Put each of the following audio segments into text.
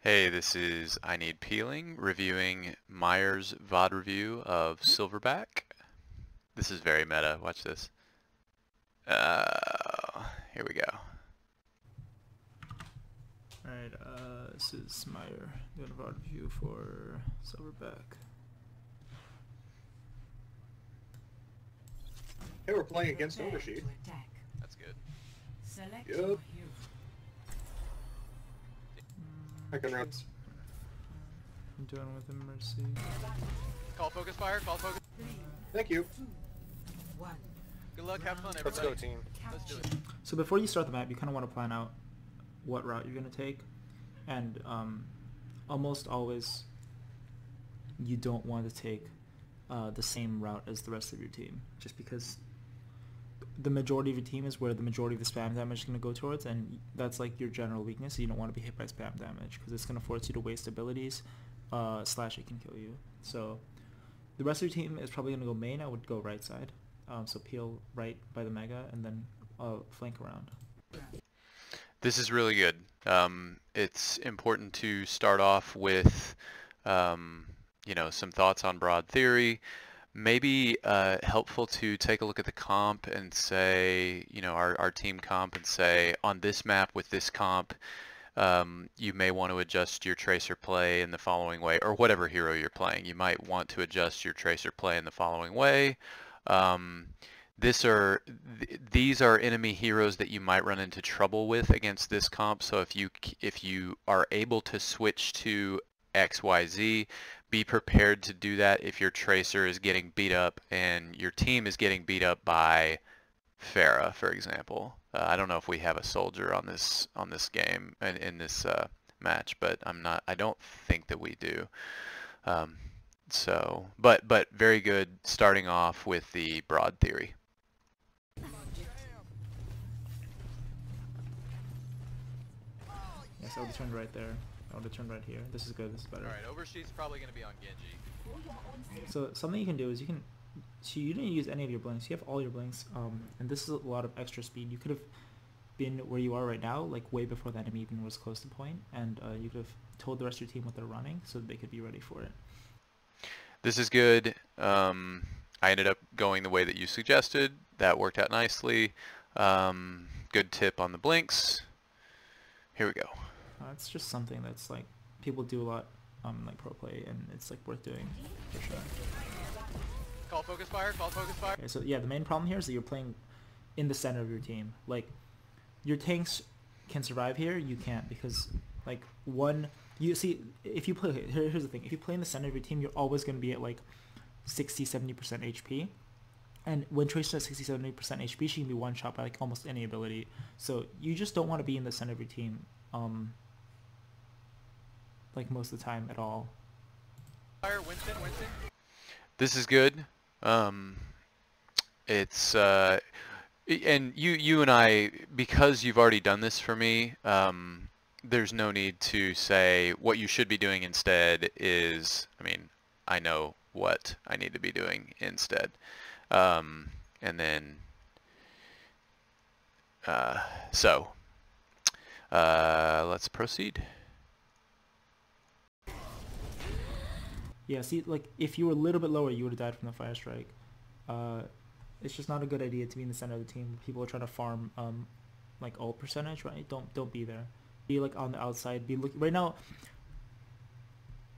Hey, this is INeedPeeling reviewing Mire's VOD review of Silverback. This is very meta. Watch this. Here we go. Alright, this is Mire doing a VOD review for Silverback. Hey, we're playing against Oversheet. That's good. Yep. I can run. I'm doing with him Mercy. Call focus fire. Call focus. Thank you. Good luck. Have fun, everybody. Let's go, team. Let's do it. So before you start the map, you kind of want to plan out what route you're going to take. And almost always you don't want to take the same route as the rest of your team. Just because the majority of your team is where the majority of the spam damage is going to go towards, and that's like your general weakness. So you don't want to be hit by spam damage because it's going to force you to waste abilities, / it can kill you. So the rest of your team is probably going to go main. I would go right side. So peel right by the mega and then flank around. This is really good. It's important to start off with, some thoughts on broad theory. Maybe helpful to take a look at the comp and say, our team comp, and say, on this map with this comp, you may want to adjust your tracer play in the following way, or whatever hero you're playing. You might want to adjust your tracer play in the following way. These are enemy heroes that you might run into trouble with against this comp. So if you are able to switch to XYZ, be prepared to do that if your tracer is getting beat up and your team is getting beat up by Pharah, for example. I don't know if we have a soldier on this game and in this match, but I don't think that we do. But very good starting off with the broad theory. Yes, I would have turned right there. I would have turned right here. This is good. This is better. Alright, Oversheet's probably going to be on Genji. So something you can do is so you didn't use any of your blinks. You have all your blinks, and this is a lot of extra speed. You could have been where you are right now, like way before the enemy even was close to point, and you could have told the rest of your team what they're running so that they could be ready for it. This is good. I ended up going the way that you suggested. That worked out nicely. Good tip on the blinks. Here we go. It's just something that's like people do a lot, like pro play, and it's like worth doing for sure. Call focus fire. Call focus fire. Okay, so yeah, the main problem here is that you're playing in the center of your team. Like your tanks can survive here, you can't, because like you see, if you play, here's the thing, if you play in the center of your team, you're always going to be at like 60-70% HP, and when Tracer has 60-70% HP, she can be one shot by like almost any ability. So you just don't want to be in the center of your team like most of the time at all. Fire, Winston. This is good. It's and you and I, because you've already done this for me, there's no need to say what you should be doing instead is, I know what I need to be doing instead. And then, let's proceed. Yeah, see, like if you were a little bit lower, you would have died from the fire strike. It's just not a good idea to be in the center of the team. People are trying to farm like ult percentage, right? Don't be there. Be like on the outside. Be looking right now.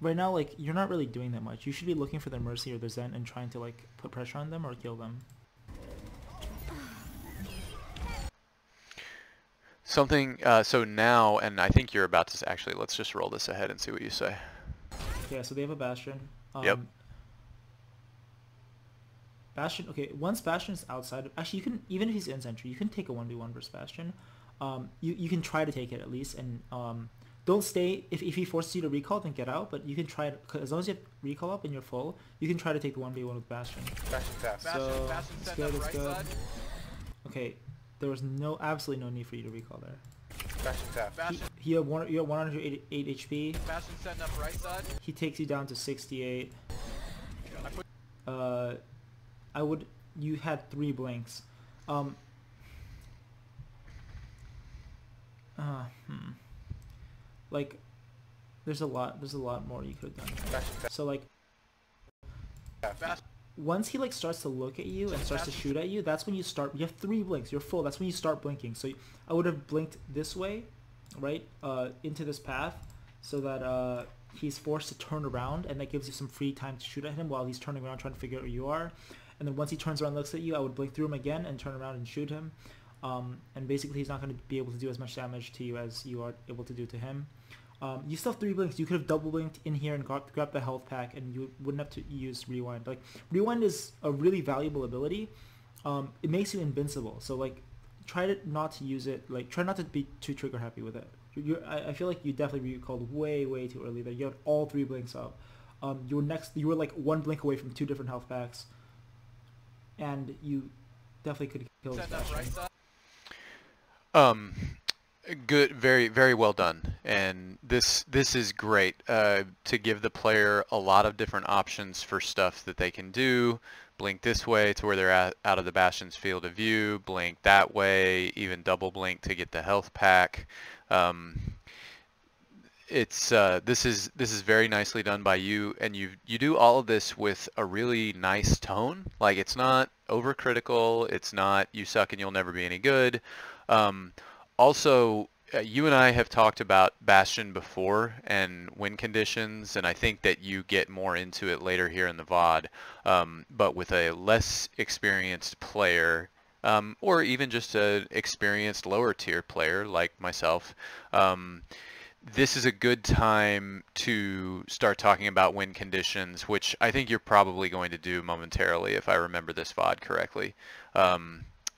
Right now, like you're not really doing that much. You should be looking for their Mercy or their Zen and trying to like put pressure on them or kill them. Something. So now, and I think you're about to actually. Let's just roll this ahead and see what you say. Yeah, so they have a Bastion. Yep. Bastion, okay, once Bastion is outside, actually you can, even if he's in Sentry, you can take a 1v1 versus Bastion. You can try to take it at least, and don't stay, if he forces you to recall, then get out, but you can try, as long as you have recall up and you're full, you can try to take the 1v1 with Bastion. Bastion fast. So, Bastion it's send good, up it's right good. side. Okay, there was absolutely no need for you to recall there. Bastion fast. Bastion. You have 108 HP. Bastion setting up right side. He takes you down to 68. You had 3 blinks. Like, there's a lot more you could have done. Fashion theft. So like Fast. once he like starts to look at you and starts to shoot at you, that's when you start. You have 3 blinks. You're full. That's when you start blinking. So I would have blinked this way, right, into this path, so that he's forced to turn around, and that gives you some free time to shoot at him while he's turning around trying to figure out where you are. And then once he turns around and looks at you, I would blink through him again and turn around and shoot him. And basically he's not going to be able to do as much damage to you as you are able to do to him. You still have 3 blinks. You could have double blinked in here and grabbed the health pack, and you wouldn't have to use rewind. Like, rewind is a really valuable ability. It makes you invincible. So like, try not to use it. Like, try not to be too trigger happy with it. I feel like you definitely recalled way too early there. You had all 3 blinks up. You were like 1 blink away from 2 different health packs, and you definitely could kill this Bastion. Good, very well done. And this is great to give the player a lot of different options for stuff that they can do. Blink this way to where they're out of the Bastion's field of view. Blink that way, even double blink to get the health pack. This is very nicely done by you, and you do all of this with a really nice tone. Like, it's not overcritical. It's not you suck and you'll never be any good. Also, you and I have talked about Bastion before and win conditions, and I think that you get more into it later here in the VOD. But with a less experienced player, or even just an experienced lower tier player like myself, this is a good time to start talking about win conditions, which I think you're probably going to do momentarily if I remember this VOD correctly.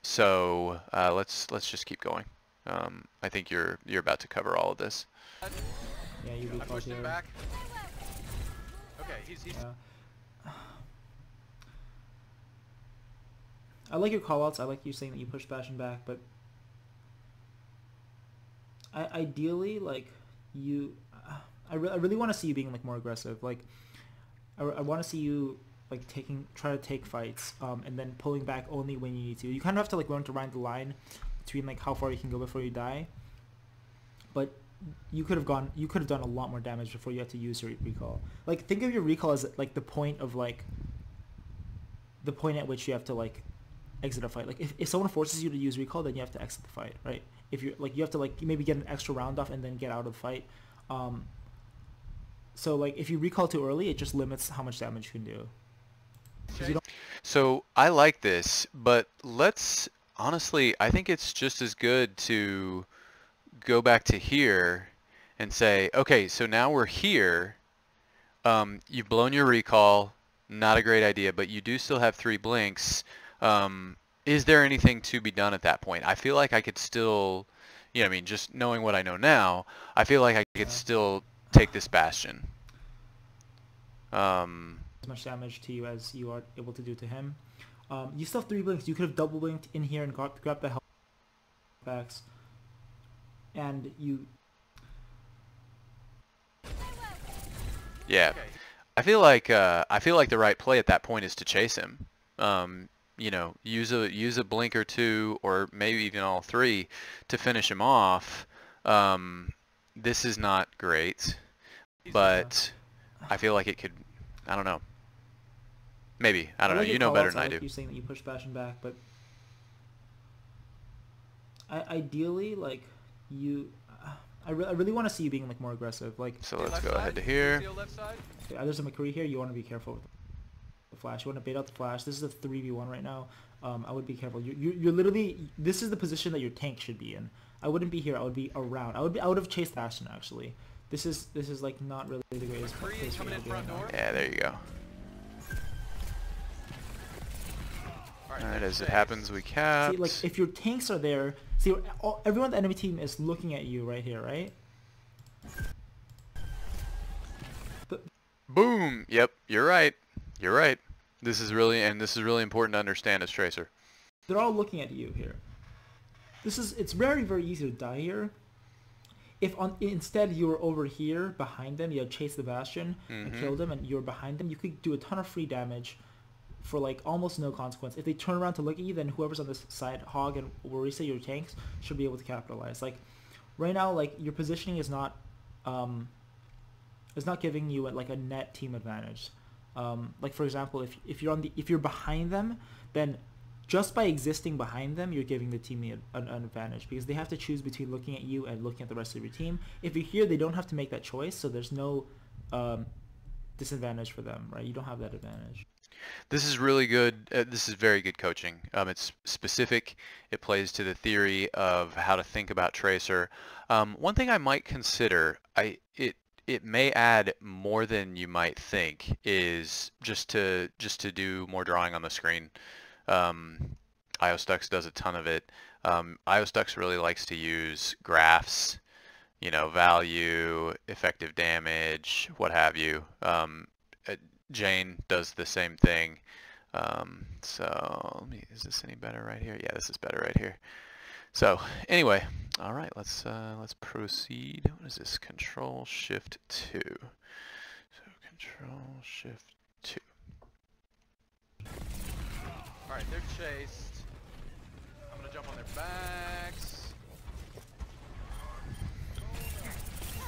So let's just keep going. I think you're about to cover all of this. Yeah, you recalled here. Back. Okay, he's I like your callouts. I like you saying that you push Bastion back, but ideally, like, I really want to see you being like more aggressive. Like, I want to see you like try to take fights, and then pulling back only when you need to. You kind of have to like learn to ride the line between like how far you can go before you die. But you could have done a lot more damage before you had to use your recall. Like, think of your recall as like the point at which you have to like exit a fight. Like, if someone forces you to use recall, then you have to exit the fight, right? If you're like, you have to like maybe get an extra round off and then get out of the fight. So like, if you recall too early, it just limits how much damage you can do. So I like this, but honestly, I think it's just as good to go back to here and say, okay, so now we're here. You've blown your recall. Not a great idea, but you do still have 3 blinks. Is there anything to be done at that point? I feel like I could still, I mean, just knowing what I know now, I feel like I could still take this Bastion. As much damage to you as you are able to do to him. You still have 3 blinks. You could have double blinked in here and grabbed the health packs. And you... Yeah. Okay. I feel like the right play at that point is to chase him. Use a blink or 2, or maybe even all 3 to finish him off. This is not great, but I feel like it could, I don't know. Maybe. I don't know. You know better than I do. You saying that you push Bastion back, but ideally, like, I really want to see you being like more aggressive. Like, so let's go ahead to here. There's a McCree here. You want to be careful with the flash. You want to bait out the flash. This is a 3v1 right now. I would be careful. You're literally, this is the position that your tank should be in. I wouldn't be here. I would be around. I would have chased Bastion actually. This is like not really the greatest place for you to be right now. Yeah, there you go. Alright, as it happens, we capped. See, like, if your tanks are there, see, everyone on the enemy team is looking at you right here, right? Boom! Yep, you're right. You're right. This is really important to understand as Tracer. They're all looking at you here. It's very easy to die here. If instead you were over here behind them, you had chased the Bastion and killed them, and you were behind them, you could do a ton of free damage for like almost no consequence. If they turn around to look at you, then whoever's on this side, Hog and Warisa, your tanks, should be able to capitalize. Like, right now, like, your positioning is not it's not giving you like a net team advantage. Like for example, if you're behind them, then just by existing behind them, you're giving the team an advantage because they have to choose between looking at you and looking at the rest of your team. If you're here, they don't have to make that choice, so there's no disadvantage for them, right? You don't have that advantage. This is really good. This is very good coaching. It's specific. It plays to the theory of how to think about Tracer. One thing I might consider, it may add more than you might think, is just to do more drawing on the screen. IOStux does a ton of it. IOStux really likes to use graphs, you know, value, effective damage, what have you. Jane does the same thing. So is this any better right here? Yeah, this is better right here. So anyway, all right, let's proceed. What is this? Control Shift 2. So Control Shift 2. All right, they're chased. I'm gonna jump on their backs.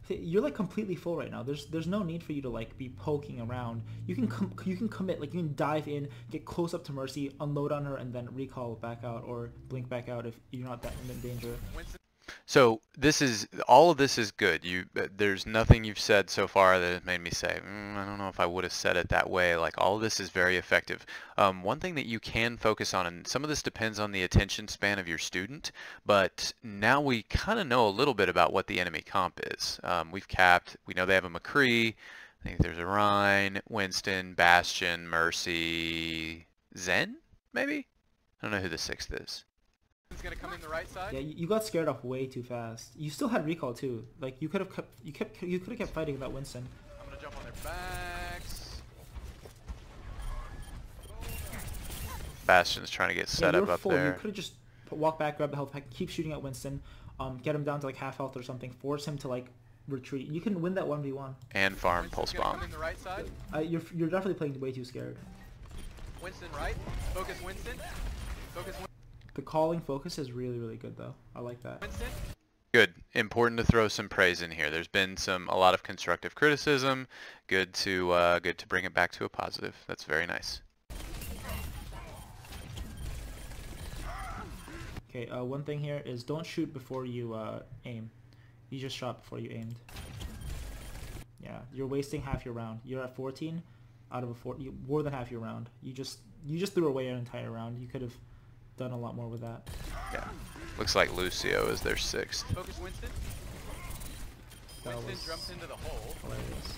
You're like completely full right now. There's no need for you to like be poking around. You can commit, like you can dive in, get close up to Mercy, unload on her, and then recall back out or blink back out if you're not that in danger. So all of this is good. There's nothing you've said so far that has made me say, I don't know if I would have said it that way. Like all of this is very effective. One thing that you can focus on, and some of this depends on the attention span of your student, but now we kind of know a little bit about what the enemy comp is. We know they have a McCree. I think there's a Rhine, Winston, Bastion, Mercy, Zen, maybe? I don't know who the 6th is. It's gonna come in the right side. Yeah, you got scared off way too fast. You still had recall too. Like you could have kept fighting without Winston. I'm gonna jump on their backs. Bastion's trying to get set up full. there. You could have just walk back, grab the health pack, keep shooting at Winston, get him down to like half health or something, force him to like retreat. You can win that 1v1. And farm Winston's pulse gonna bomb. come in the right side. You're definitely playing way too scared. Winston right. Focus Winston. Focus Winston. The calling focus is really, really good though. I like that. Winston. Good. Important to throw some praise in here. There's been a lot of constructive criticism. Good to bring it back to a positive. That's very nice. Okay. One thing here is don't shoot before you aim. You just shot before you aimed. Yeah, you're wasting half your round. You're at 14 out of a 40. More than half your round. You just threw away an entire round. You could have done a lot more with that. Yeah. Looks like Lucio is their 6th. Focus Winston. Winston jumps into the hole. Hilarious.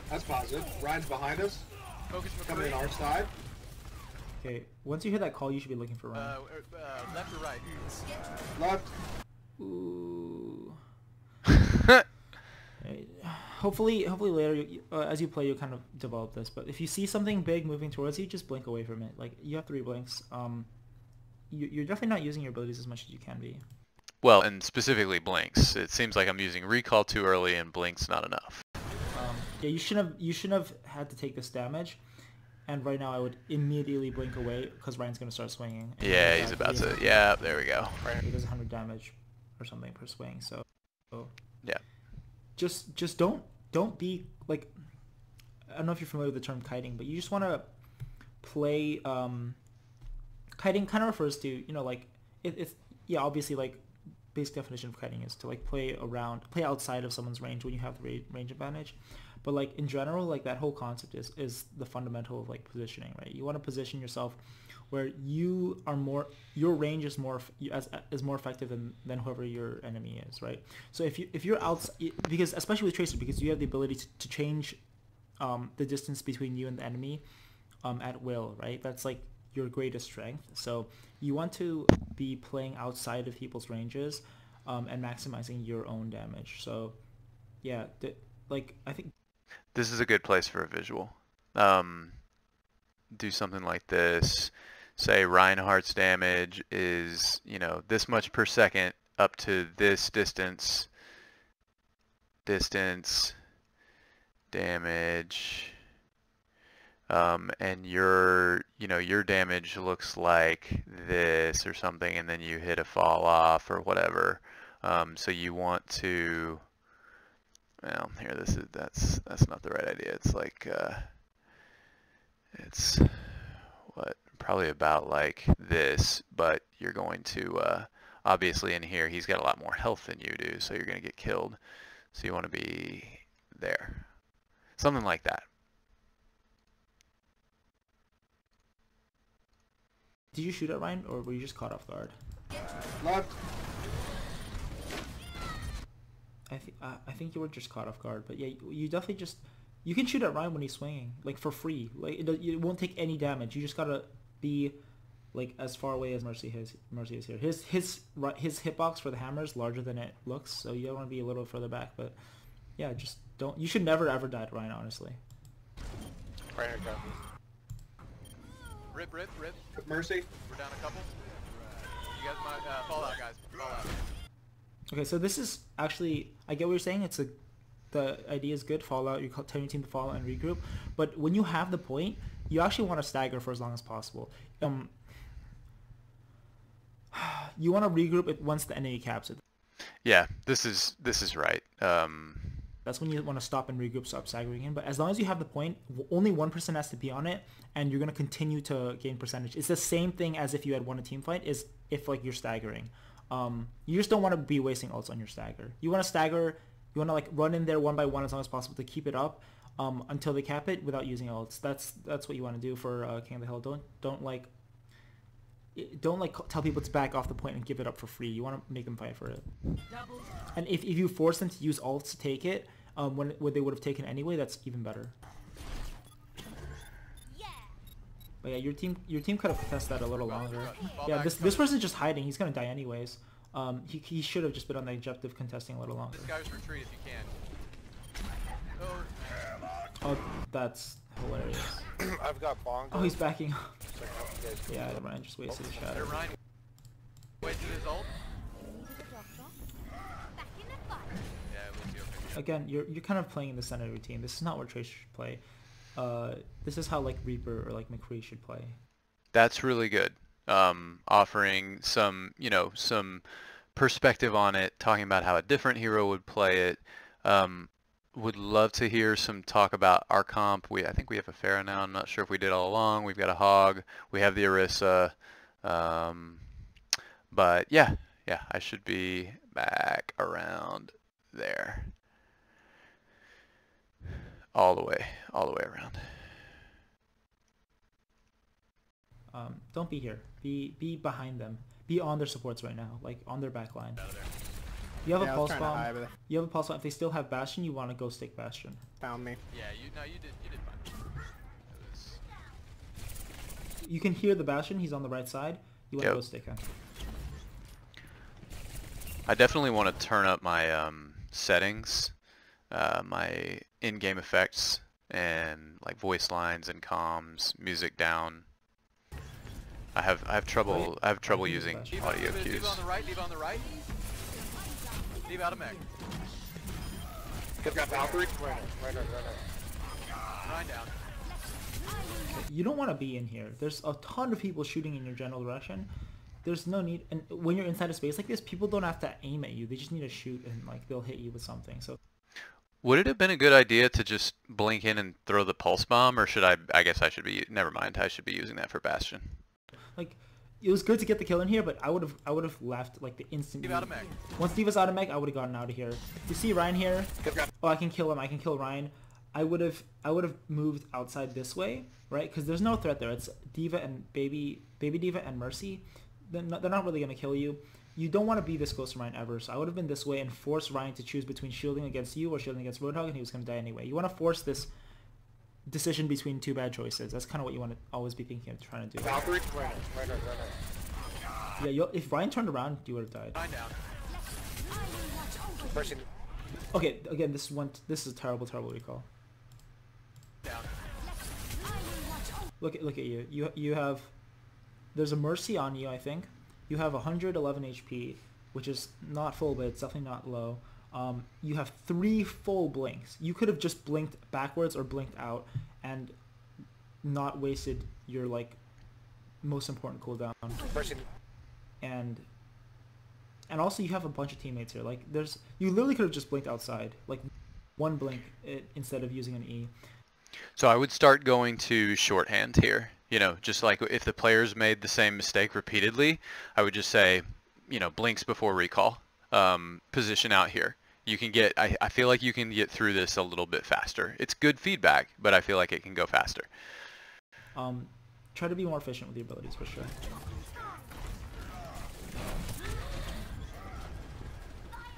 That's positive. Ryan's behind us. Focus McCree. Coming in our side. Okay, once you hear that call, you should be looking for Ryan. Left or right? Left. Ooh. Hopefully later, as you play, you'll kind of develop this. But if you see something big moving towards you, just blink away from it. Like, you have 3 blinks. You're definitely not using your abilities as much as you can be. Well, and specifically blinks. It seems like I'm using recall too early and blinks not enough. Yeah, you shouldn't have had to take this damage. And right now, I would immediately blink away because Ryan's gonna start swinging. Yeah, he's about to. Yeah, there we go. He does 100 damage or something per swing. So yeah. Just don't be like, I don't know if you're familiar with the term kiting, but you just want to play. Kiting kind of refers to, you know, like it's yeah, obviously, like basic definition of kiting is to like play outside of someone's range when you have the range advantage. But like in general, like that whole concept is the fundamental of like positioning, right? You want to position yourself where your range is more effective than whoever your enemy is, right? So if you're outside, because especially with Tracer, because you have the ability to change the distance between you and the enemy at will, right? That's like your greatest strength. So you want to be playing outside of people's ranges and maximizing your own damage. So yeah, I think this is a good place for a visual. Do something like this. Say Reinhardt's damage is, you know, this much per second up to this distance, damage, and your damage looks like this or something, and then you hit a fall off or whatever. So you want to well, here, that's not the right idea. It's like, it's, what, probably about like this, but you're going to, obviously in here, he's got a lot more health than you do, so you're going to get killed. So you want to be there. Something like that. Did you shoot at Ryan, or were you just caught off guard? Left. I think you were just caught off guard, but yeah, you definitely just, you can shoot at Ryan when he's swinging, like for free. Like it won't take any damage. You just gotta be like as far away as Mercy is. Mercy is here. His hitbox for the hammer is larger than it looks, so you want to be a little further back. But yeah, just don't. You should never ever die to Ryan, honestly. Right here, go. Rip. Mercy. We're down a couple. You guys might fall out, guys. Fall out. Okay, so this is actually, I get what you're saying. The idea is good. Fall out. You tell your team to fall out and regroup. But when you have the point, you actually want to stagger for as long as possible. You want to regroup it once the enemy caps it. Yeah, this is right. That's when you want to stop and regroup, stop staggering in. But as long as you have the point, only one person has to be on it, and you're going to continue to gain percentage. It's the same thing as if you had won a team fight, is if like you're staggering. You just don't want to be wasting ults on your stagger. You want to stagger, you want to like run in there one by one as long as possible to keep it up until they cap it without using ults. That's what you want to do for King of the Hill. Don't tell people to back off the point and give it up for free. You want to make them fight for it. And if you force them to use ults to take it, when they would have taken anyway, that's even better. But yeah, your team could have contested that a little longer. Yeah, this person's just hiding. He's gonna die anyways. He should have just been on the objective contesting a little longer. This guy's retreat if you can. Oh, that's hilarious. I've got bongo. Oh, he's backing up. So I can help you guys do Yeah, it. Ryan just wasted his shadow. There, Ryan. Wasted his ult. Yeah, Lucio picked Again, you're kind of playing in the center of your team. This is not where Tracer should play. This is how like Reaper or like McCree should play. That's really good. Offering some, some perspective on it, talking about how a different hero would play it. Would love to hear some talk about our comp. I think we have a Pharah now. I'm not sure if we did all along. We've got a Hog. We have the Orisa. But yeah, I should be back around there. All the way around. Don't be here. Be behind them. Be on their supports right now, like on their back line. out of there. You have Yeah, a I was pulse trying to bomb. hide, but You have a pulse bomb. If they still have Bastion, you want to go stick Bastion. found me. Yeah, you did fine. It was, You can hear the Bastion. He's on the right side. You want to Yep. go stick him. I definitely want to turn up my settings, my in-game effects, and like voice lines and comms, music down. I have trouble using audio Diva cues. on the right, Diva on the right. Diva out of mech. They've got Valkyrie. Right. Ryan down. You don't want to be in here. There's a ton of people shooting in your general direction. There's no need, and when you're inside a space like this, people don't have to aim at you. They just need to shoot, and like they'll hit you with something. So Would it have been a good idea to just blink in and throw the pulse bomb, or should I guess I should be, never mind, I should be using that for Bastion. like, it was good to get the kill in here, but I would have left like the instant. Diva out of mech. Once Diva's out of mech, I would have gotten out of here. You see Ryan here? Oh, I can kill him. I can kill Ryan. I would have moved outside this way, right? Because there's no threat there. It's Diva and baby Diva and Mercy. They're not really gonna kill you. You don't want to be this close to Ryan ever. So I would have been this way and force Ryan to choose between shielding against you or shielding against Roadhog, and he was gonna die anyway. You want to force this decision between two bad choices. That's kind of what you want to always be thinking of trying to do. Valkyrie. Right. Yeah, if Ryan turned around, you would have died. Ryan down. Person. Okay, again, this is a terrible recall. Down. Look at you. You have, there's a Mercy on you, I think. You have 111 HP, which is not full, but it's definitely not low. You have 3 full blinks. You could have just blinked backwards or blinked out and not wasted your like most important cooldown. Person. And also you have a bunch of teammates here. Like you literally could have just blinked outside. Like one blink instead of using an E. So I would start going to shorthand here. You know, just like if the players made the same mistake repeatedly, I would just say, you know, blinks before recall. Position out here. You can get, I feel like you can get through this a little bit faster. It's good feedback, but I feel like it can go faster. Try to be more efficient with your abilities for sure.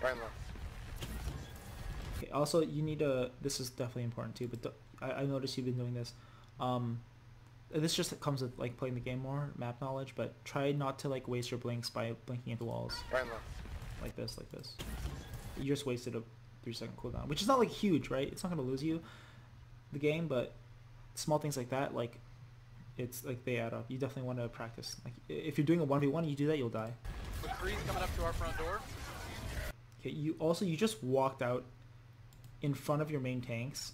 Right left. Okay, also, you need to, this is definitely important too, but I noticed you've been doing this. This just comes with like playing the game more, map knowledge, but try not to like waste your blinks by blinking into walls. Right left. Like this. You just wasted a 3-second cooldown, which is not like huge, right? It's not going to lose you the game, but small things like that, like, it's like they add up. You definitely want to practice. Like, if you're doing a 1v1, you do that, you'll die. McCree's coming up to our front door. Okay, you just walked out in front of your main tanks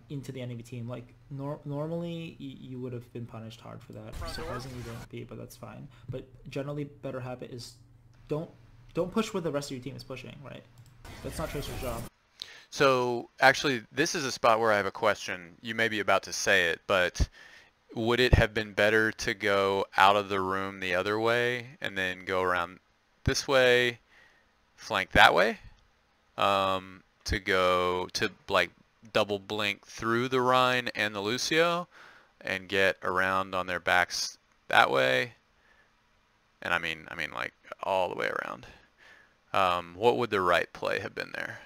into the enemy team. Like, normally you would have been punished hard for that. Surprisingly you didn't be, but that's fine. But generally, better habit is don't push where the rest of your team is pushing, right? That's not Tracer's job. So actually, this is a spot where I have a question. You may be about to say it, but would it have been better to go out of the room the other way and then go around this way, flank that way, to go to like double blink through the Rhine and the Lucio and get around on their backs that way? And I mean like all the way around. What would the right play have been there?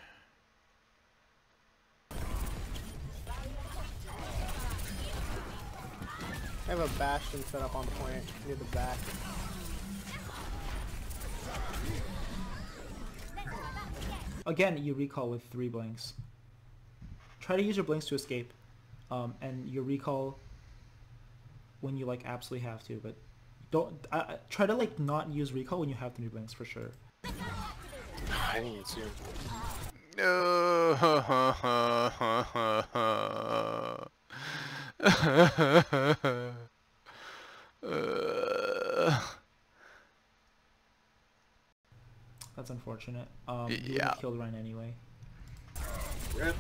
I have a Bastion set up on point near the back. Again, you recall with 3 blinks. Try to use your blinks to escape, and your recall when you like absolutely have to. But don't try to like not use recall when you have 3 blinks for sure. I didn't even see him. That's unfortunate. You would Yeah. have killed Ryan anyway. Rip.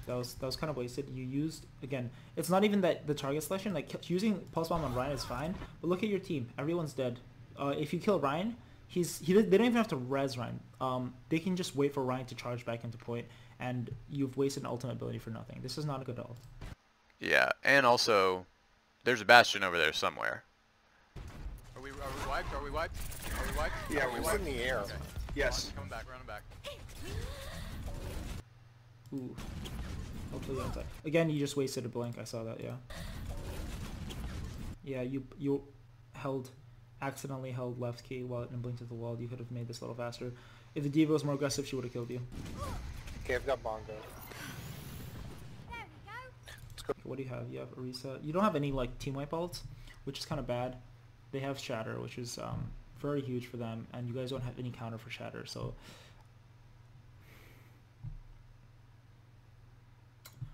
That was kind of wasted. You used, again, it's not even that the target selection, like using pulse bomb on Ryan is fine, but look at your team. Everyone's dead. If you kill Ryan, they don't even have to res Ryan. They can just wait for Ryan to charge back into point, and you've wasted an ultimate ability for nothing. This is not a good ult. Yeah, and also, there's a Bastion over there somewhere. Are we wiped? Are we wiped? Are we wiped? Yeah, Are we It's wiped? in the air. Okay. Yes. Coming back, running back. Ooh. Hopefully you don't die. Again, you just wasted a blink. I saw that, yeah. Yeah, you accidentally held left key while it blinked at the wall. You could have made this a little faster. If the D.Va was more aggressive, she would have killed you. Okay, I've got Bongo. What do you have? You have Orisa. You don't have any like team wipe ults, which is kind of bad. They have Shatter, which is very huge for them, and you guys don't have any counter for Shatter. So,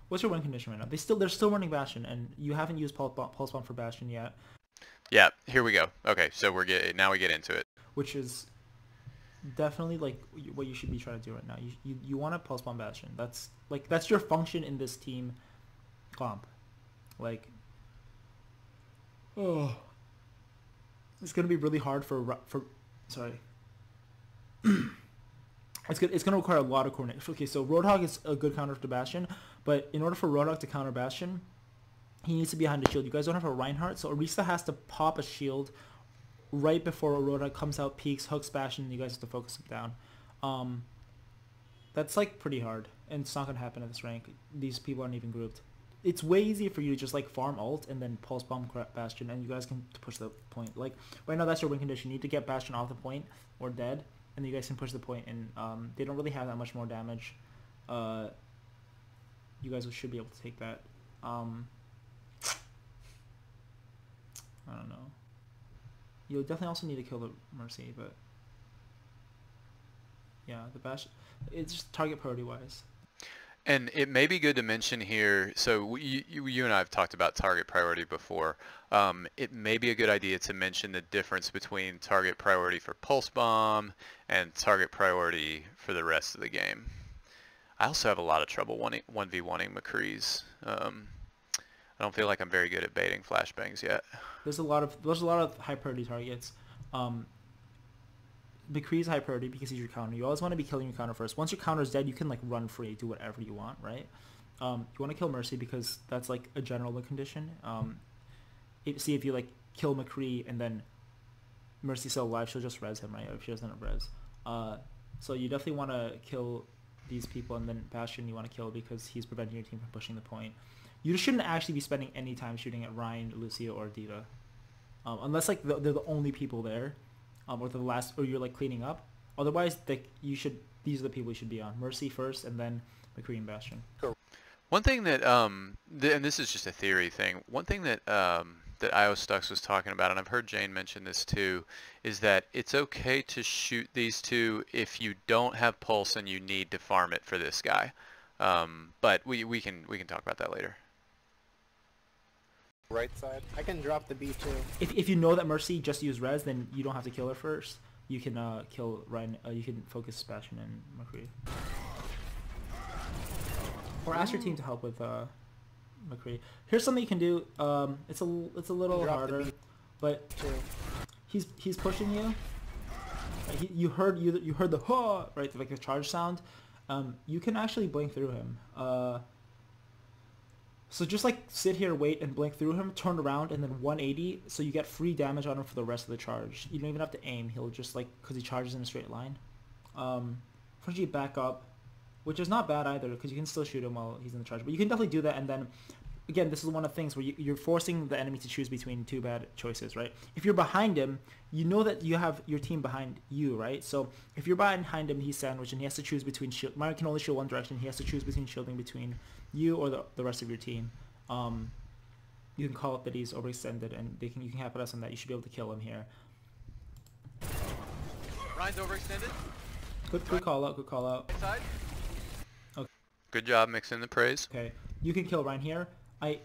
what's your win condition right now? They're still running Bastion, and you haven't used Pulse Bomb for Bastion yet, Yeah, here we go. Okay, so now we get into it. which is definitely like what you should be trying to do right now. You want to Pulse Bomb Bastion. That's your function in this team comp. Like, oh, it's gonna be really hard sorry. It's gonna require a lot of coordination. Okay, so Roadhog is a good counter to Bastion, but in order for Roadhog to counter Bastion, he needs to be behind a shield. You guys don't have a Reinhardt, so Orisa has to pop a shield right before a Roadhog comes out, peeks, hooks Bastion, and you guys have to focus him down. That's like pretty hard, and it's not gonna happen at this rank. These people aren't even grouped. It's way easier for you to just like farm ult and then pulse bomb Bastion, and you guys can push the point. Like right now, that's your win condition. You need to get Bastion off the point or dead, and you guys can push the point. And they don't really have that much more damage. You guys should be able to take that. I don't know. You'll definitely also need to kill the Mercy, but yeah, the Bastion. It's just target priority wise. And it may be good to mention here, so you and I have talked about target priority before. It may be a good idea to mention the difference between target priority for Pulse Bomb and target priority for the rest of the game. I also have a lot of trouble 1v1ing McCree's. I don't feel like I'm very good at baiting flashbangs yet. There's a lot of high priority targets. McCree's high priority because he's your counter. You always want to be killing your counter first. Once your counter is dead, you can like run free, do whatever you want, right? You want to kill Mercy because that's like a general win condition. See if you like kill McCree and then Mercy's still alive, she'll just res him, right? If she doesn't have res. So you definitely want to kill these people, and then Bastion you want to kill because he's preventing your team from pushing the point. You shouldn't actually be spending any time shooting at Ryan, Lucio, or Diva, unless like they're the only people there, or you're like cleaning up. Otherwise, these are the people you should be on. Mercy first, and then McCree and Bastion. One thing that and this is just a theory thing. One thing that that IOStux was talking about, and I've heard Jane mention this too, is that it's okay to shoot these two if you don't have pulse and you need to farm it for this guy. But we can talk about that later. Right side. I can drop the B too. If you know that Mercy just used res, then you don't have to kill her first. You can kill Ryan. You can focus Bastion and McCree, or ask your team to help with McCree. Here's something you can do. It's a little Drop the harder, B but too. he's pushing you. You heard the huh, right, like the charge sound. You can actually blink through him. So just like sit here, wait, and blink through him, turn around, and then 180, so you get free damage on him for the rest of the charge. You don't even have to aim. He'll just like, because he charges in a straight line. Frenchie back up, which is not bad either, because you can still shoot him while he's in the charge. But you can definitely do that, and then, again, this is one of the things where you're forcing the enemy to choose between two bad choices, right? If you're behind him, you know that you have your team behind you, right? So if you're behind him, he's sandwiched, and he has to choose between shield. Mire can only shield one direction. He has to choose between shielding between you or the rest of your team. You can call it that he's overextended, and you can capitalize on that. You should be able to kill him here. Ryan's overextended. Good call out. Good call out. Inside. Good job mixing the praise. Okay, you can kill Ryan here. I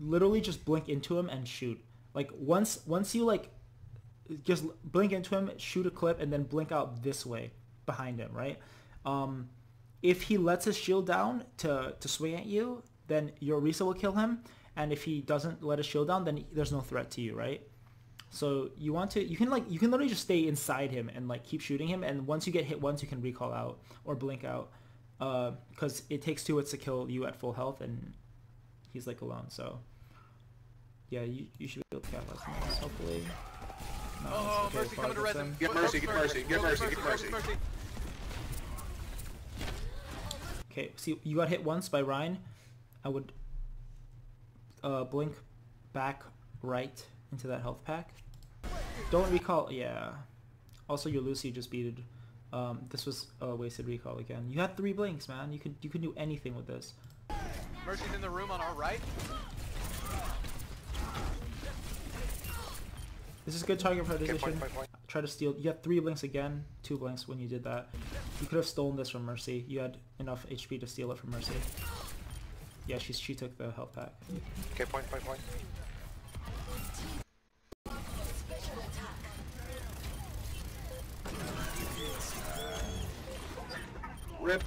literally just blink into him and shoot. Like once you like just blink into him, shoot a clip, and then blink out this way behind him, right? If he lets his shield down to swing at you, then your Orisa will kill him, and if he doesn't let his shield down, then there's no threat to you, right? So you can literally just stay inside him and like keep shooting him, and once you get hit once, you can recall out or blink out, because it takes 2 hits to kill you at full health, and he's like alone. So yeah, you should be able to capitalize on this, hopefully. No, Oh, okay, Mercy coming to res him. Get Mercy, get Mercy, get Mercy, get Mercy. Okay, see, you got hit once by Ryan. I would blink back right into that health pack. Don't recall, yeah. Also, your Lucy just beated. This was a wasted recall again. You had 3 blinks, man. You could do anything with this. Mercy's in the room on our right. This is good target prioritization. Point. Try to steal. You had 3 blinks again, 2 blinks when you did that. You could have stolen this from Mercy. You had enough HP to steal it from Mercy. Yeah, she took the health pack. Okay, point. Rip.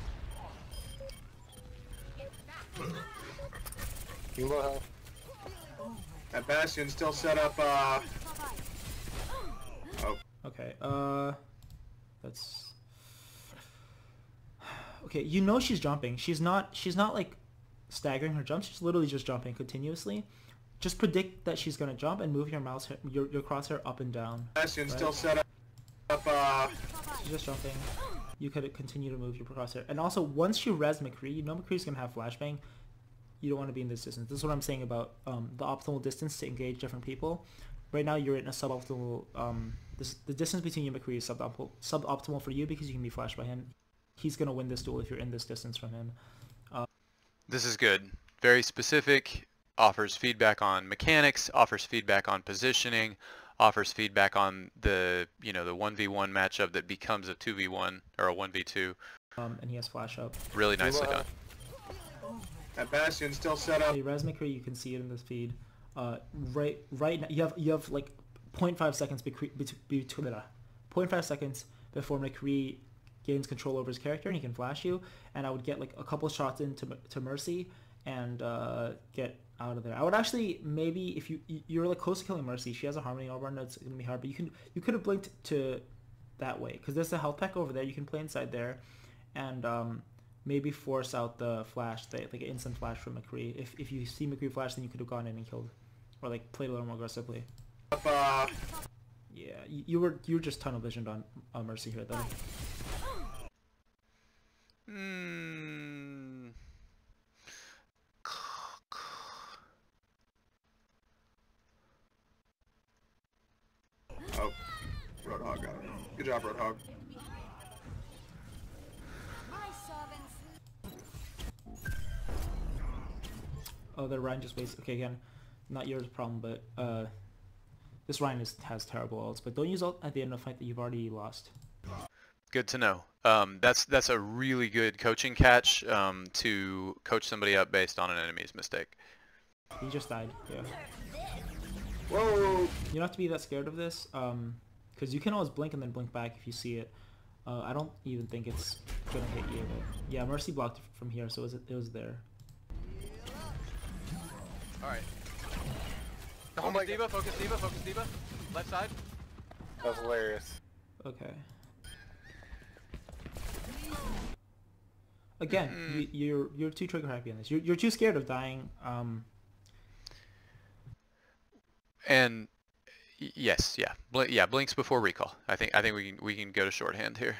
You low health. That Bastion still set up, oh. Okay, that's... Okay, you know she's jumping. She's not like staggering her jumps. She's literally just jumping continuously. Just predict that she's gonna jump and move your mouse, your crosshair up and down. Bastion right? still set up, She's just jumping. You could continue to move your crosshair. And also, once you res McCree, you know McCree's gonna have flashbang. You don't want to be in this distance. This is what I'm saying about the optimal distance to engage different people. Right now, you're in a suboptimal. The distance between you and McCree is suboptimal for you because you can be flashed by him. He's gonna win this duel if you're in this distance from him. This is good. Very specific. Offers feedback on mechanics. Offers feedback on positioning. Offers feedback on the the 1v1 matchup that becomes a 2v1 or a 1v2. And he has flash up. Really nicely done. that Bastion still set up. Okay, res McCree, you can see it in this feed. Right now, you have like 0.5 seconds between 0.5 seconds before McCree gains control over his character and he can flash you, and I would get like a couple shots into Mercy and get out of there. I would actually maybe if you're like close to killing Mercy, she has a Harmony Orb on, it's gonna be hard, but you could have blinked to that way because there's a health pack over there. You can play inside there, and maybe force out the flash, like an instant flash from McCree. If you see McCree flash, then you could have gone in and killed, or like played a little more aggressively. Yeah, you were just tunnel visioned on Mercy here though. Oh, Roadhog got it. Good job, Roadhog. Oh, the Ryan just wastes. Okay, again, not your problem, but this Ryan has terrible ults. But don't use ult at the end of a fight that you've already lost. Good to know. That's a really good coaching catch to coach somebody up based on an enemy's mistake. He just died. Yeah. Whoa! You don't have to be that scared of this, because you can always blink and then blink back if you see it. I don't even think it's gonna hit you. But yeah, Mercy blocked it from here, so it was there. Alright. Focus Diva, focus Diva, focus Diva. Left side. That was hilarious. Okay. Again, you're too trigger happy on this. You're too scared of dying. And yes, yeah, blinks before recall. I think we can go to shorthand here.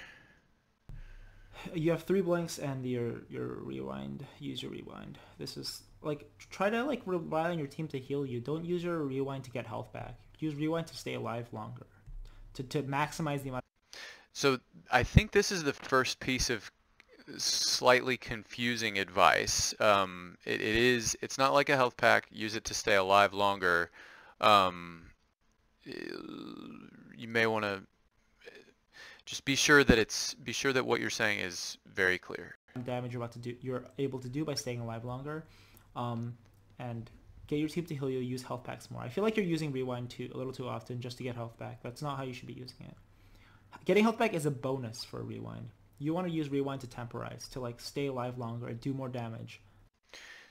You have 3 blinks and your rewind. Use your rewind. This is like try to like rely on your team to heal you. Don't use your rewind to get health back. Use rewind to stay alive longer, to maximize the amount. So I think this is the first piece of slightly confusing advice. It's not like a health pack. Use it to stay alive longer. You may want to just be sure that what you're saying is very clear. Damage you're able to do by staying alive longer, and get your team to heal you. Use health packs more. I feel like you're using rewind a little too often just to get health back. That's not how you should be using it. Getting health back is a bonus for a rewind. You want to use rewind to temporize, to like stay alive longer and do more damage.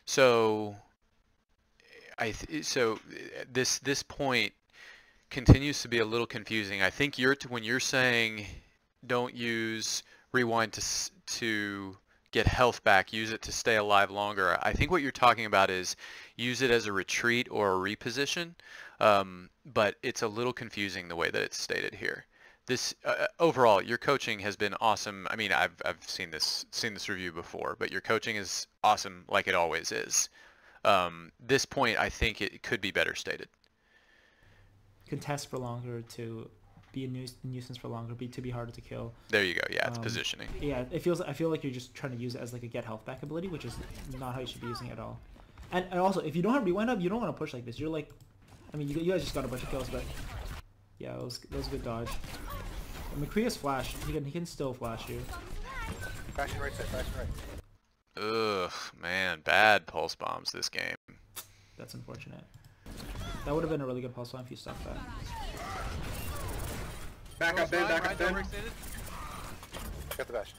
So this point continues to be a little confusing. I think when you're saying don't use rewind to get health back, use it to stay alive longer. I think what you're talking about is use it as a retreat or a reposition, but it's a little confusing the way that it's stated here. This overall, your coaching has been awesome. I mean, I've seen this review before, but your coaching is awesome, like it always is. This point, I think it could be better stated. Contest for longer, to be a nuisance for longer, to be harder to kill. There you go. Yeah, it's positioning. Yeah, I feel like you're just trying to use it as like a get health back ability, which is not how you should be using it at all. And also, if you don't have rewind up, you don't want to push like this. You're like, I mean, you guys just got a bunch of kills, but yeah, that was a good dodge. McCree has flash. He can still flash you. Flashing right side, flashing right. Ugh, man, bad pulse bombs this game. That's unfortunate. That would have been a really good pulse bomb if you stopped that. Back up in, back up in. Got the bash.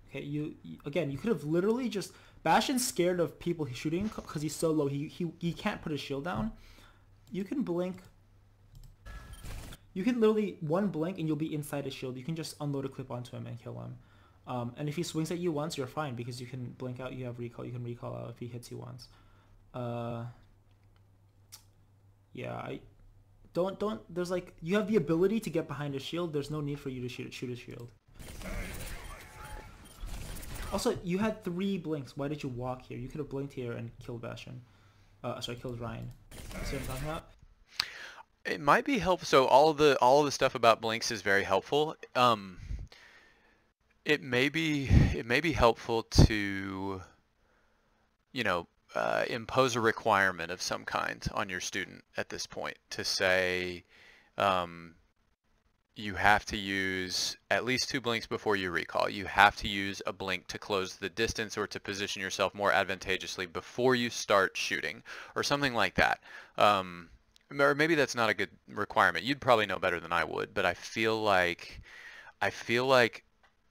Okay, you again, you could have literally just... Bastion's scared of people shooting because he's so low. He can't put his shield down. You can blink. You can literally one blink and you'll be inside his shield. You can just unload a clip onto him and kill him. And if he swings at you once, you're fine because you can blink out. You have recall. You can recall out if he hits you once. Yeah, I don't. There's like you have the ability to get behind his shield. There's no need for you to shoot his shield. Also, you had 3 blinks. Why did you walk here? You could have blinked here and killed Bastion. Killed Ryan. See what I'm talking about? It might be helpful. So all of the stuff about blinks is very helpful. It may be helpful to, impose a requirement of some kind on your student at this point to say, you have to use at least 2 blinks before you recall. You have to use a blink to close the distance or to position yourself more advantageously before you start shooting, or something like that. Or maybe that's not a good requirement. You'd probably know better than I would, but I feel like I feel like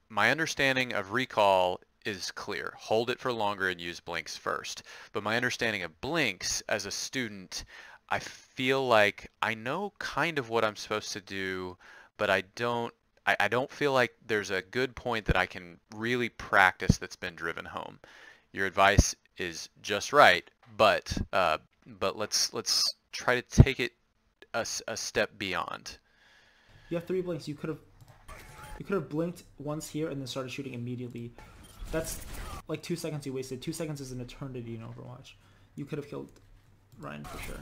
my understanding of recall is clear. Hold it for longer and use blinks first. But my understanding of blinks as a student, I feel like I know kind of what I'm supposed to do, but I don't feel like there's a good point that I can really practice that's been driven home. Your advice is just right, but let's try to take it a step beyond. You have 3 blinks. You could have blinked once here and then started shooting immediately. That's like 2 seconds you wasted. 2 seconds is an eternity in Overwatch. You could have killed Ryan for sure.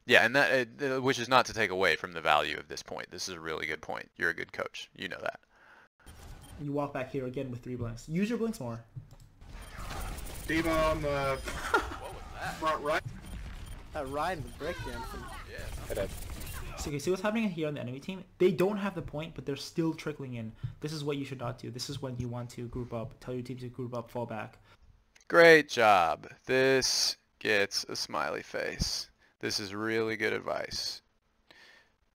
Yeah, and that which is not to take away from the value of this point. This is a really good point. You're a good coach. You know that. You walk back here again with 3 blinks. Use your blinks more. D.Va on the front right. That Ryan was breakdancing. Yeah. So, okay, see what's happening here on the enemy team? They don't have the point, but they're still trickling in. This is what you should not do. This is when you want to group up. Tell your team to group up, fall back. Great job. This gets a smiley face. This is really good advice.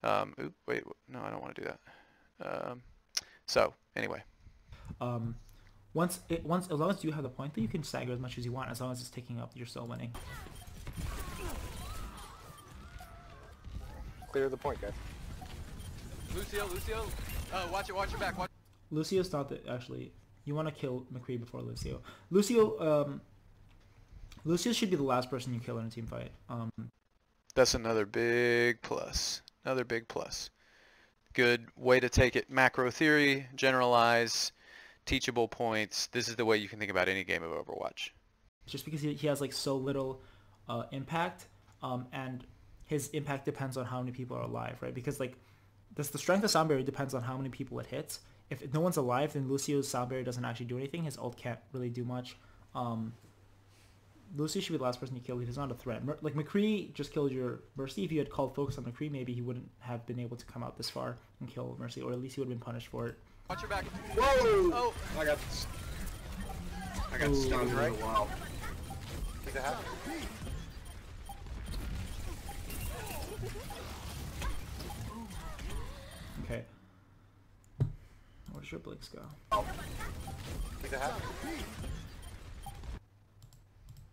Oop, wait, no, I don't want to do that. So, anyway. Once as long as you have the point, then you can stagger as much as you want. As long as it's taking up, you're still winning. Clear the point, guys. Lucio. Watch your back. Watch. Lucio's not the, actually. You want to kill McCree before Lucio. Lucio should be the last person you kill in a team fight. That's another big plus. Another big plus. Good way to take it. Macro theory, generalize, teachable points. This is the way you can think about any game of Overwatch. Just because he has like so little impact, and his impact depends on how many people are alive, right? Because like the strength of sound barrier depends on how many people it hits. If no one's alive, then Lucio's sound barrier doesn't actually do anything. His ult can't really do much. Lucio should be the last person you kill. He's not a threat. Like McCree just killed your Mercy. If you had called focus on McCree, maybe he wouldn't have been able to come out this far and kill Mercy, or at least he would have been punished for it. Watch your back. Whoa! Oh. I got stunned right? for a while. Think that happened? Okay. Where does your blinks go? Think that happened?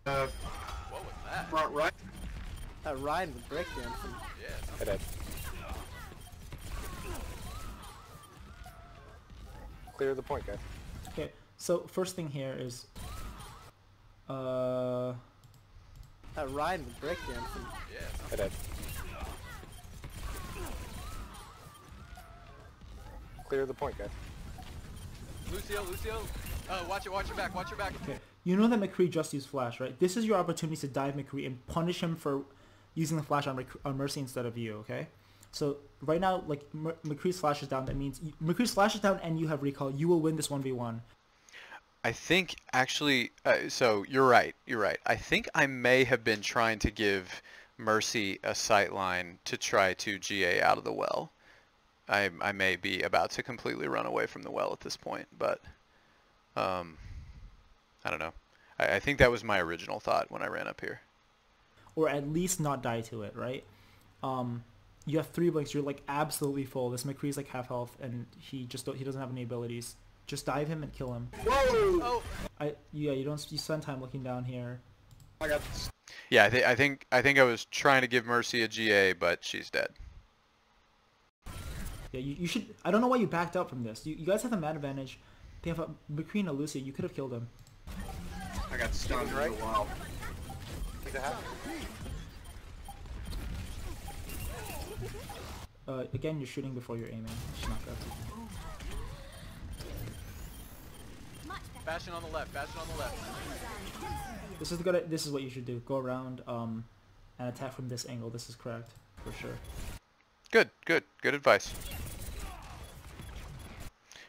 What was that? Front right. That Ryan was breakdancing. Yeah. Clear the point, guys. Okay, so first thing here is That Ryan was breakdancing. Yeah. Clear the point, guys. Lucio. Watch your back. Watch your back. okay. You know that McCree just used flash, right? This is your opportunity to dive McCree and punish him for using the flash on Mercy instead of you, okay? So right now, like McCree's flash is down. That means McCree's flash is down and you have recall. You will win this 1v1. I think actually, so you're right. I think I may have been trying to give Mercy a sightline to try to GA out of the well. I may be about to completely run away from the well at this point, but I don't know. I think that was my original thought when I ran up here. Or at least not die to it, right? You have 3 blinks. You're like absolutely full. This McCree's like half health, and he doesn't have any abilities. Just dive him and kill him. Whoa! Oh. You spend time looking down here. I got. Yeah, I think I was trying to give Mercy a GA, but she's dead. Yeah, you should. I don't know why you backed out from this. You guys have the man advantage. They have a McCree and a Lucy. You could have killed him. I got stunned for a while. Think that happened? Again, you're shooting before you're aiming. It's not good. Bastion on the left. This is what you should do. Go around and attack from this angle. This is correct for sure. Good advice.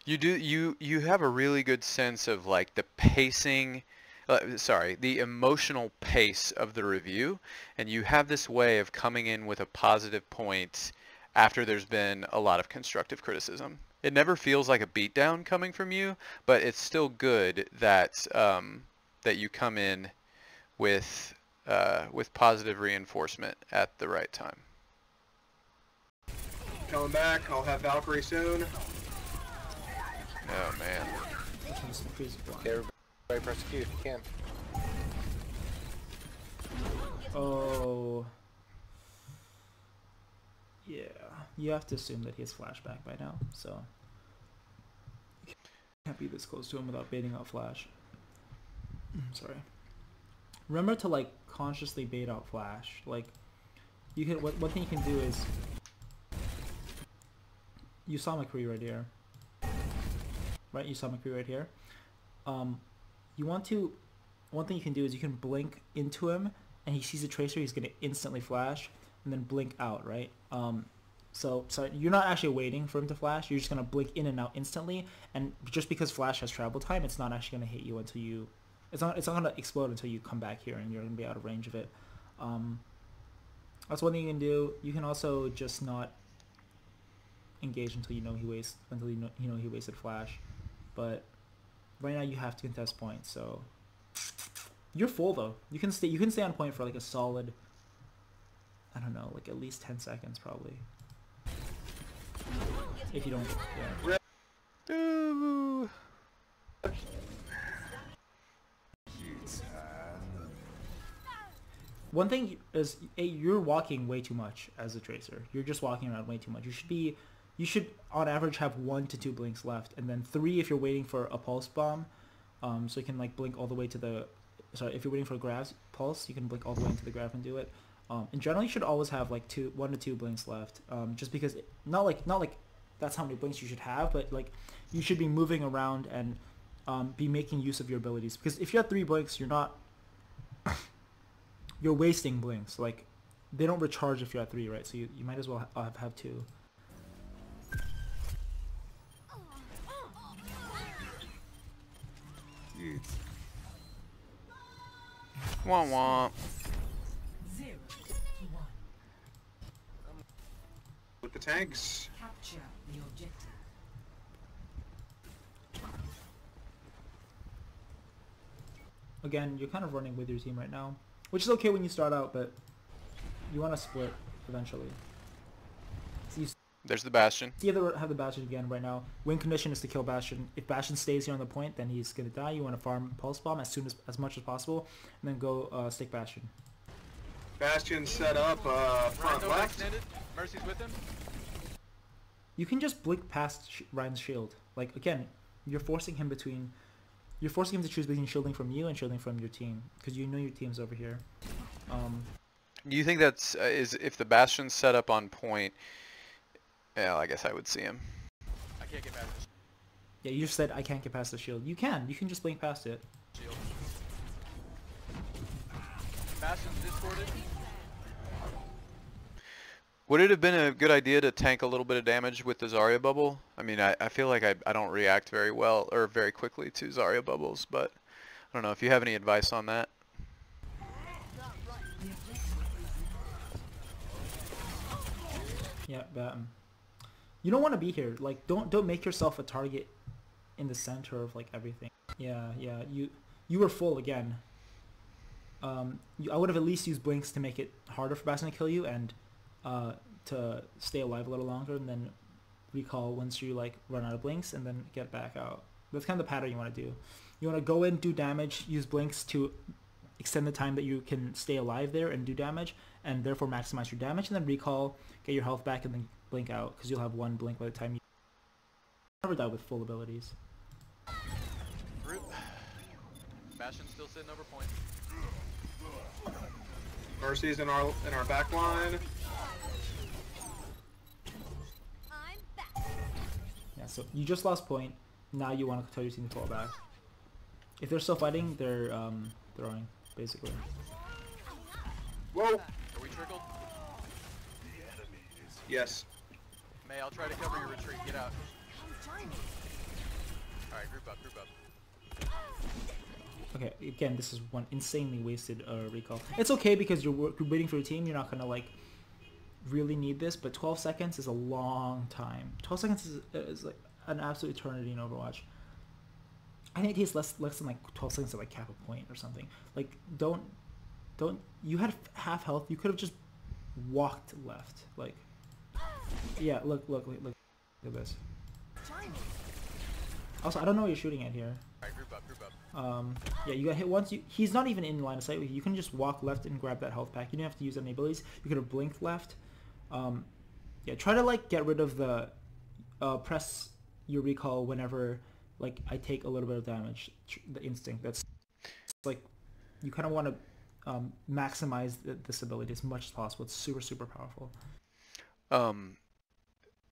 You have a really good sense of like the pacing, the emotional pace of the review, and you have this way of coming in with a positive point after there's been a lot of constructive criticism. It never feels like a beatdown coming from you, but it's still good that that you come in with positive reinforcement at the right time. Coming back. I'll have Valkyrie soon. Oh man. This one's freeze blind. Okay, everybody press Q if you can. Oh. Yeah. You have to assume that he has flashback by now, so you can't be this close to him without baiting out flash. Sorry. Remember to like consciously bait out flash. Like you can one thing you can do is you saw McCree right here. Right? You saw McCree right here. You want to one thing you can do is you can blink into him and he sees a tracer, he's gonna instantly flash and then blink out, right? So you're not actually waiting for him to flash, you're just gonna blink in and out instantly, and just because flash has travel time, it's not actually gonna hit you until you it's not gonna explode until you come back here and you're gonna be out of range of it. That's one thing you can do. You can also just not engage until you know he wasted flash. But right now you have to contest points, so you're full though. You can stay on point for like a solid, I don't know, like at least 10 seconds probably. If you don't, yeah. Ooh. One thing is, you're walking way too much as a tracer. You're just walking around way too much. You should on average have 1 to 2 blinks left, and then 3 if you're waiting for a pulse bomb. So you can like blink all the way to the, sorry, if you're waiting for a grabs pulse, you can blink all the way into the grab and do it. In general, you should always have like 1 to 2 blinks left. Just because not like that's how many blinks you should have, but like you should be moving around and be making use of your abilities. Because if you have 3 blinks, you're not you're wasting blinks. Like they don't recharge if you're at 3, right? So you might as well have 2. Womp womp. With the tanks. Capture the objective. Again, you're kind of running with your team right now, which is okay when you start out, but you want to split eventually. So you There's the Bastion. either have the Bastion again right now. Win condition is to kill Bastion. If Bastion stays here on the point, then he's gonna die. You want to farm Pulse Bomb as much as possible, and then go stick Bastion. Bastion set up front Rhino left. extended. Mercy's with him. You can just blink past Ryan's shield. Like again, you're forcing him to choose between shielding from you and shielding from your team, because you know your team's over here. Do you think that's is if the Bastion's set up on point? Yeah, I guess I would see him. I can't get past this Yeah, you just said I can't get past the shield. You can just blink past it. shield. Bastion's discorded. Would it have been a good idea to tank a little bit of damage with the Zarya bubble? I mean, I feel like I don't react very well or very quickly to Zarya bubbles, but I don't know if you have any advice on that. Yeah, but you don't want to be here. Like, don't make yourself a target in the center of like everything. Yeah, you were full again. I would have at least used blinks to make it harder for Bastion to kill you and to stay alive a little longer, and then recall once you like run out of blinks, and then get back out. That's kind of the pattern you want to do. You want to go in, do damage, use blinks to extend the time that you can stay alive there and do damage, and therefore maximize your damage, and then recall, get your health back, and then blink out, because you'll have 1 blink by the time you never die with full abilities. Group. Bastion's still sitting over point. Mercy's in our back line. Yeah, so you just lost point. Now you want to tell your team to fall back. If they're still fighting, they're throwing, basically. Whoa. Are we trickled? Yes. May, I'll try to cover your retreat. Get out. Alright, group up, group up. Okay, again, this is one insanely wasted recall. It's okay because you're waiting for your team. You're not gonna like really need this, but 12 seconds is a long time. 12 seconds is like an absolute eternity in Overwatch. I think it takes less than like 12 seconds to like cap a point or something. Like don't. You had half health. You could have just walked left. Like, yeah, look at this. Also, I don't know what you're shooting at here. Alright, group up, group up. Yeah, you got hit once. He's not even in line of sight. You can just walk left and grab that health pack. You don't have to use any abilities. You could have blinked left. Yeah, try to like get rid of the press your recall whenever like I take a little bit of damage. The instinct. That's like you kind of want to maximize this ability as much as possible. It's super, super powerful.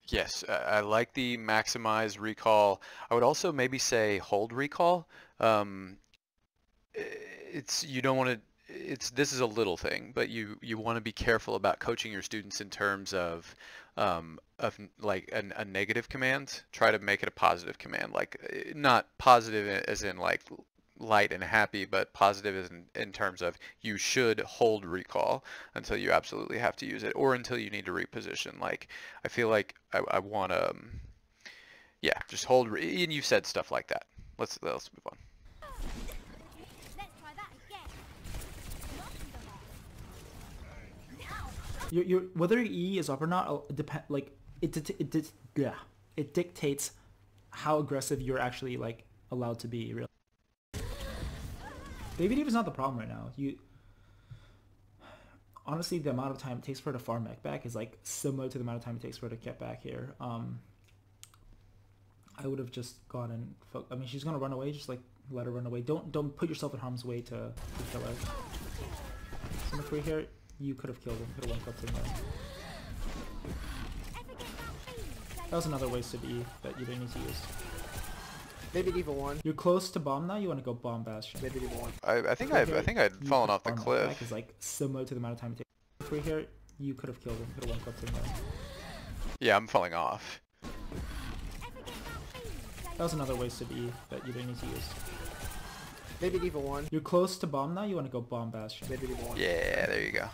Yes, I like the maximize recall. I would also maybe say hold recall. It's you don't want to. This is a little thing, but you want to be careful about coaching your students in terms of like a negative command. Try to make it a positive command, like not positive as in like light and happy, but positive is in terms of you should hold recall until you absolutely have to use it, or until you need to reposition. Like I feel like I want to, yeah, just hold. And you've said stuff like that. Let's move on. Your whether your E is up or not depend like it dictates how aggressive you're actually like allowed to be. Really, Baby Diva's not the problem right now. Honestly, the amount of time it takes for her to farm mech back is like similar to the amount of time it takes for her to get back here. I would have just gone and I mean, she's gonna run away. Just like let her run away. Don't put yourself in harm's way to kill her. So if we're here, you could have killed him. Could have one clipped him there. That was another wasted E that you didn't need to use. Maybe Diva 1. You're close to bomb now. You want to go bomb Bastion. Maybe Diva 1. I think I'd fallen off the cliff. Is like similar to the amount of time it takes. If we're here, you could have killed him. Could have one clipped him there. Yeah, I'm falling off. That was another wasted E that you didn't need to use. Maybe Diva 1. You're close to bomb now. You want to go bomb Bastion. Maybe Diva 1. Yeah, there you go.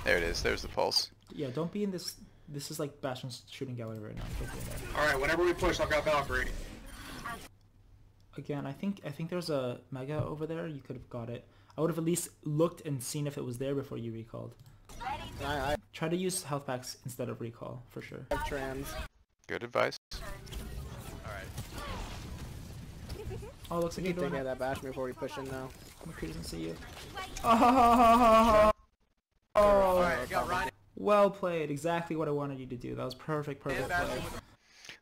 There it is. There's the pulse. Yeah, don't be in this. This is like Bastion's shooting gallery right now. Don't be in there. All right, whenever we push, I'll grab Valkyrie. Again, I think there's a Mega over there. You could have got it. I would have at least looked and seen if it was there before you recalled. I Try to use health packs instead of recall for sure. have trans. Good advice. Alright. Oh, looks like You you're can doing take it. out that Bastion before we push in now. McCree doesn't see you. Oh, Alright, got Ryan. well played. Exactly what I wanted you to do. That was perfect play.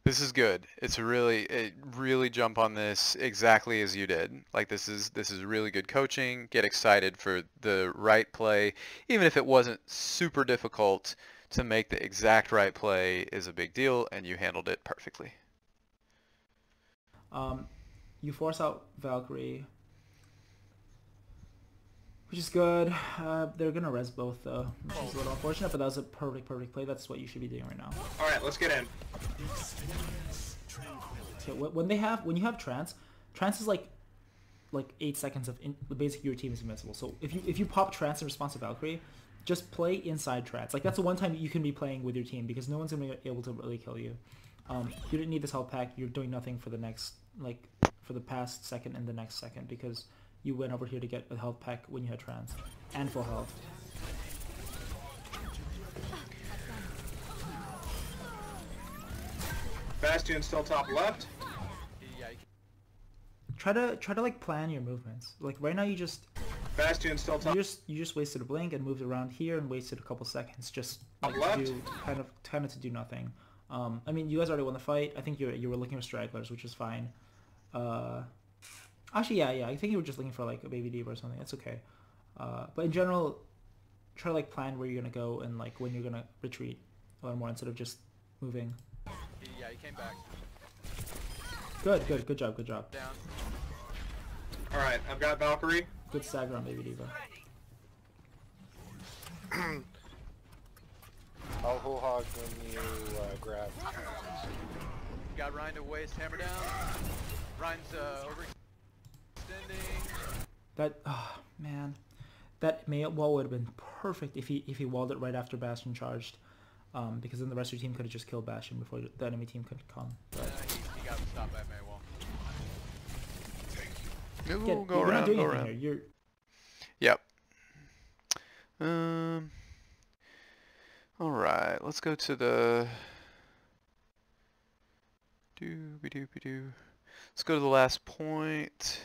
This is good. It's really jump on this exactly as you did. Like this is really good coaching. Get excited for the right play, even if it wasn't super difficult to make the exact right play is a big deal, and you handled it perfectly. You force out Valkyrie, which is good. They're gonna res both though, which is a little unfortunate, but that was a perfect play. That's what you should be doing right now. All right, let's get in. Okay, when you have trance is like 8 seconds of basically your team is invincible. So if you pop trance in response to Valkyrie, just play inside trance. Like that's the one time you can be playing with your team because no one's gonna be able to really kill you. You didn't need this health pack. You're doing nothing for the next for the past second and the next second because you went over here to get a health pack when you had trance and full health. Bastion still top left. Try to like plan your movements. Like right now you just Bastion still top. you just wasted a blink and moved around here and wasted a couple seconds just like Left. to do kind of to do nothing. I mean you guys already won the fight. I think you were looking for stragglers, which is fine. Actually yeah, I think you were just looking for like a baby diva or something. That's okay. But in general, try to like plan where you're gonna go and like when you're gonna retreat a little more instead of just moving. Yeah, he came back. Good job. Down. All right, I've got Valkyrie. Good stagger on baby diva. I'll whole hog when you grab. Got Ryan to waist, hammer down. Ryan's overextending. That man, that wall would have been perfect if he walled it right after Bastion charged, because then the rest of your team could have just killed Bastion before the enemy team could come. But He got stopped by Maywall. Maybe again, we'll go you're not around. doing Go anything around. here. Yep. All right. Let's go to the Let's go to the last point.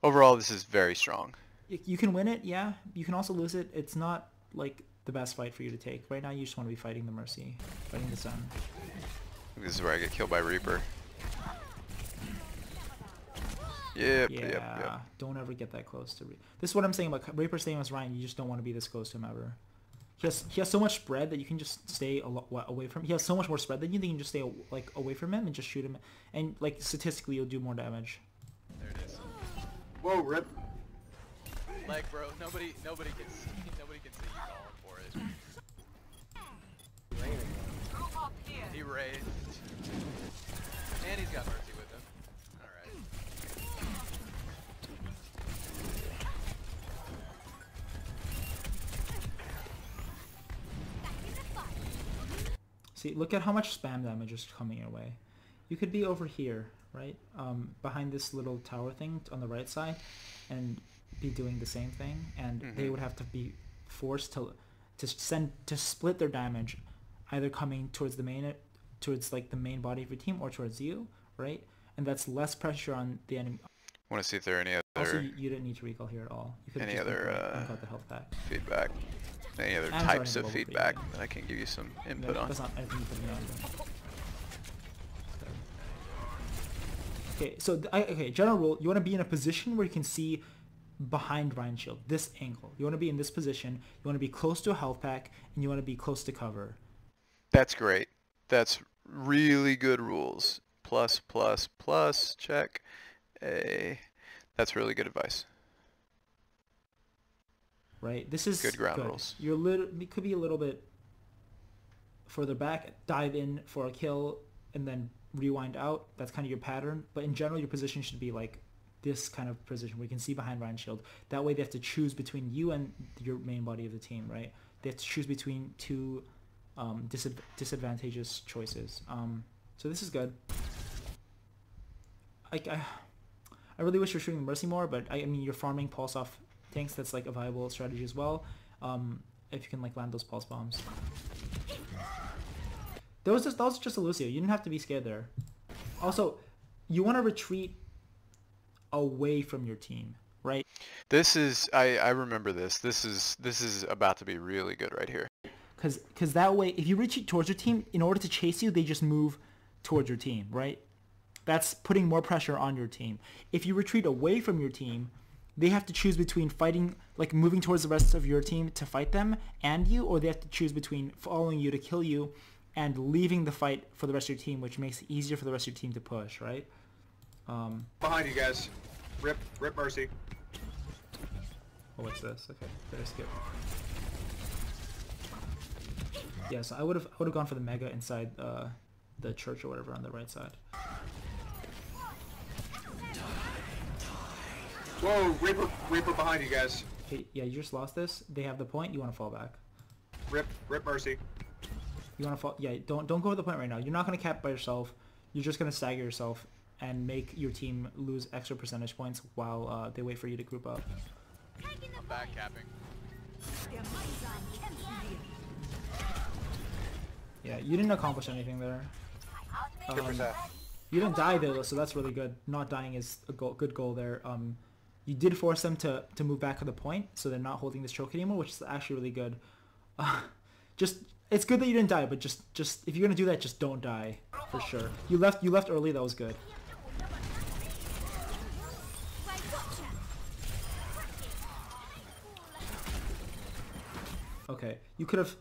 Overall, this is very strong. You can win it, yeah. You can also lose it. It's not like the best fight for you to take. Right now, you just want to be fighting the Mercy, fighting the Sun. This is where I get killed by Reaper. Yep, Yeah, yep. don't ever get that close to This is what I'm saying about Reaper staying with Ryan. You just don't want to be this close to him ever. He has so much spread that you can just stay away from him. He has so much more spread that you can just stay like away from him and just shoot him. And like statistically, you'll do more damage. There it is. Whoa, rip. Leg, bro. Nobody can see you calling for it. He raised. And he's got Mercy with him. Alright. See, look at how much spam damage is coming your way. You could be over here, right? Behind this little tower thing on the right side, and be doing the same thing, and they would have to be forced to split their damage, either coming towards the main body of your team or towards you, right? And that's less pressure on the enemy. Want to see if there are any other Also, you didn't need to recall here at all. You could any other got the health back. feedback, any other I'm types starting of to level feedback pretty that I can give you some No, input on. that's not anything you put me on. Okay, so general rule: you want to be in a position where you can see behind Ryan's shield, this angle. You want to be in this position. You want to be close to a health pack, and you want to be close to cover. That's great. That's really good rules. Plus, plus, plus, check. That's really good advice. Right. This is Good ground rules. It could be a little bit further back, dive in for a kill, and then rewind out. That's kind of your pattern. But in general, your position should be like this kind of position where you can see behind Ryan's shield. That way they have to choose between you and your main body of the team, right? They have to choose between two disadvantageous choices. So this is good. I really wish you were shooting the Mercy more, but I mean you're farming pulse off tanks. That's like a viable strategy as well. If you can like land those pulse bombs. That was just a Lucio. You didn't have to be scared there. Also, you want to retreat away from your team, right? This is I remember this. This is about to be really good right here. Because that way, if you retreat towards your team, in order to chase you, they just move towards your team, right? That's putting more pressure on your team. If you retreat away from your team, they have to choose between fighting, like moving towards the rest of your team to fight them and you, or they have to choose between following you to kill you and leaving the fight for the rest of your team, which makes it easier for the rest of your team to push, right? Behind you guys. Rip Mercy. Oh, what's this? Okay, better skip. Yeah, so I would have gone for the mega inside the church or whatever on the right side. Whoa, Reaper behind you guys. Okay, yeah, you just lost this. They have the point. You want to fall back. Rip Mercy. You want to fall. Yeah, don't go for the point right now. You're not going to cap by yourself. You're just going to stagger yourself and make your team lose extra percentage points while they wait for you to group up. I'm back capping. Yeah, you didn't accomplish anything there. Good for Seth. You didn't die though, so that's really good. Not dying is a good goal there. You did force them to move back to the point, so they're not holding this choke anymore, which is actually really good. It's good that you didn't die, but just if you're gonna do that, just don't die for sure. You left early. That was good. Okay, you could have.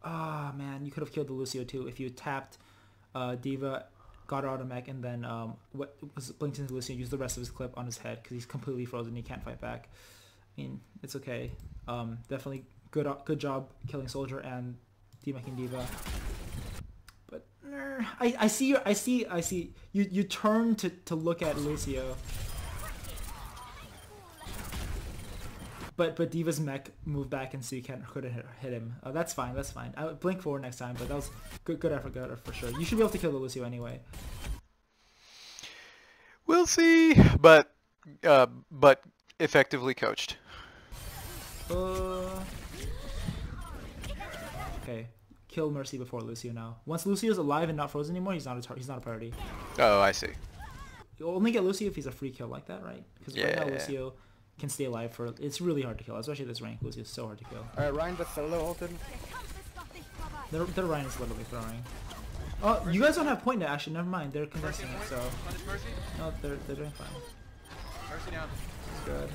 Ah, man, you could have killed the Lucio too if you tapped Diva, got her out of mech, and then what was blinked into Lucio, used the rest of his clip on his head because he's completely frozen. He can't fight back. I mean, it's okay. Definitely good job killing Soldier and demeching Diva. But I see. You turn to look at Lucio. But Diva's mech moved back and so you couldn't hit him. That's fine. I would blink forward next time, but that was good effort for sure. You should be able to kill the Lucio anyway. We'll see, but effectively coached. Okay, kill Mercy before Lucio now. Once Lucio's alive and not frozen anymore, he's not a priority. Oh, I see. You'll only get Lucio if he's a free kill like that, right? Because right now Yeah. Lucio can stay alive for... It's really hard to kill, especially this rank. Lucio's so hard to kill. Alright, Ryan just solo ulted. Their Ryan is literally throwing. Oh, you guys don't have point net, actually. Never mind. They're contesting it, so... Punish Mercy. No, they're doing fine. Mercy down. It's good.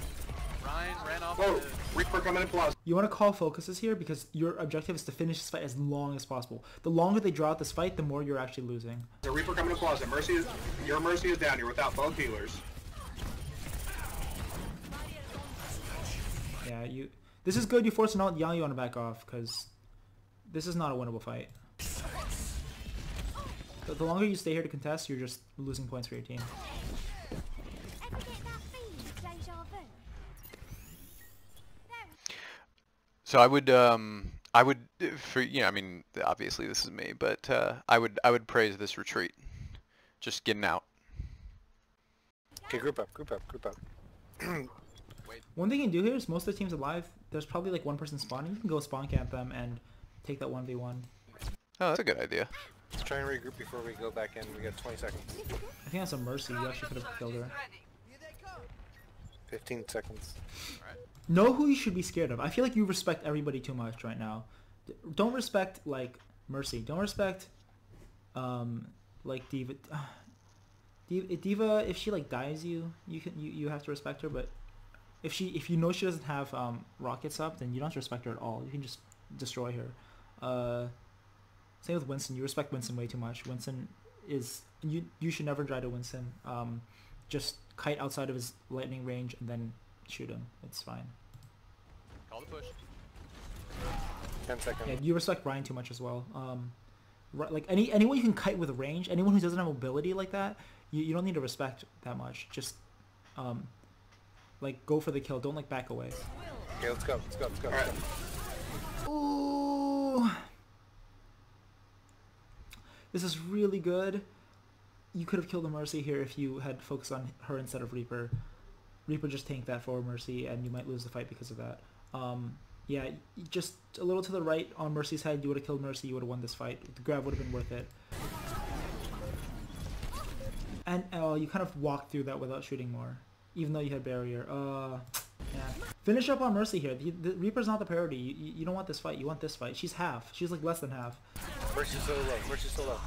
Ryan ran off Whoa, the... Reaper coming in plus. You want to call focuses here because your objective is to finish this fight as long as possible. The longer they draw out this fight, the more you're actually losing. The Reaper coming in plus. Your Mercy is down. You're without both healers. Yeah, this is good. You force an ult. Yang, you want to back off because this is not a winnable fight. The longer you stay here to contest, you're just losing points for your team. So I would, for I mean, obviously this is me, but I would praise this retreat, just getting out. Okay, group up. One thing you can do here is most of the teams alive, there's probably like one person spawning. You can go spawn camp them and take that 1v1. Oh, that's a good idea. Let's try and regroup before we go back in. We got 20 seconds. I think that's a Mercy. You actually could have killed her. 15 seconds. Know who you should be scared of. I feel like you respect everybody too much right now. Don't respect like Mercy. Don't respect like Diva. Diva, if she like dies you have to respect her, but if you know she doesn't have rockets up, then you don't have to respect her at all. You can just destroy her. Same with Winston. You respect Winston way too much. Winston is you should never try to Winston. Just kite outside of his lightning range and then shoot him. It's fine. Call the push. 10 seconds. Yeah, you respect Ryan too much as well. Like anyone you can kite with range, anyone who doesn't have mobility like that, you don't need to respect that much. Just like go for the kill. Don't like back away. Okay, let's go. All right. Ooh. This is really good. You could have killed the Mercy here if you had focused on her instead of Reaper. Reaper just tanked that for Mercy, and you might lose the fight because of that. Yeah, just a little to the right on Mercy's head, you would have killed Mercy, you would have won this fight. The grab would have been worth it. And you kind of walked through that without shooting more, even though you had barrier. Yeah. Finish up on Mercy here. The Reaper's not the priority. You don't want this fight. You want this fight. She's half. She's like less than half. Mercy's so low.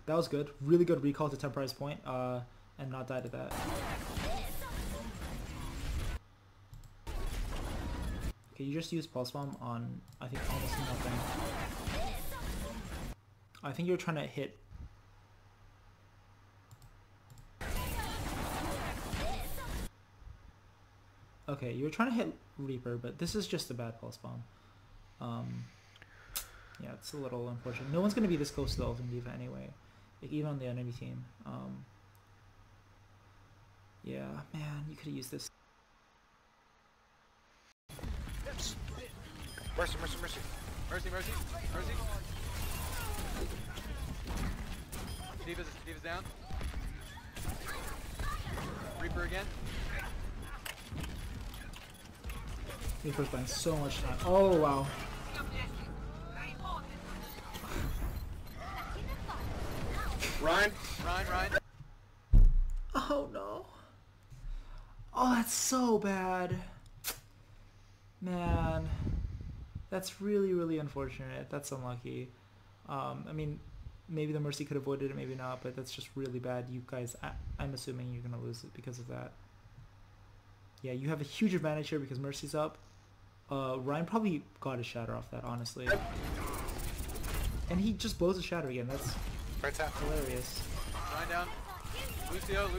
That was good. Really good recall to temporize point, and not die to that. Okay, you just use Pulse Bomb on, I think, almost nothing. I think you're trying to hit... Okay, you were trying to hit Reaper, but this is just a bad Pulse Bomb. Yeah, it's a little unfortunate. No one's going to be this close to the Ultimate Diva anyway. Like, even on the enemy team. Yeah, man, you could have used this. Mercy. Diva's down. Reaper again. Reaper's buying so much time. Oh, wow. Ryan? Oh, no. Oh, that's so bad. Man. That's really, really unfortunate. That's unlucky. I mean, maybe the Mercy could have avoided it, maybe not, but that's just really bad. You guys, I'm assuming you're going to lose it because of that. Yeah, you have a huge advantage here because Mercy's up. Ryan probably got his shatter off that, honestly. And he just blows his shatter again. That's hilarious. Ryan down. Lucio.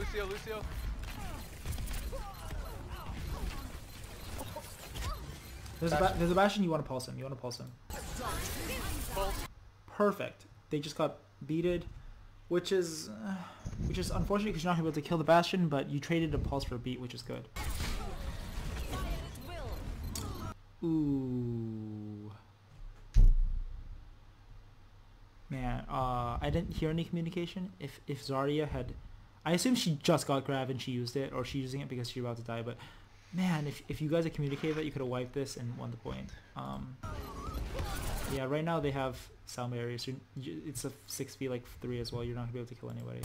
There's a Bastion, you want to pulse him. Pulse. Perfect. They just got beated, which is unfortunate because you're not able to kill the Bastion, but you traded a pulse for a beat, which is good. Ooh. Man, I didn't hear any communication. If Zarya had... I assume she just got grab and she used it, or she's using it because she's about to die, but... Man, if you guys had communicated that, you could have wiped this and won the point. Yeah, right now they have sound barriers. It's a 6v like 3 as well. You're not gonna be able to kill anybody.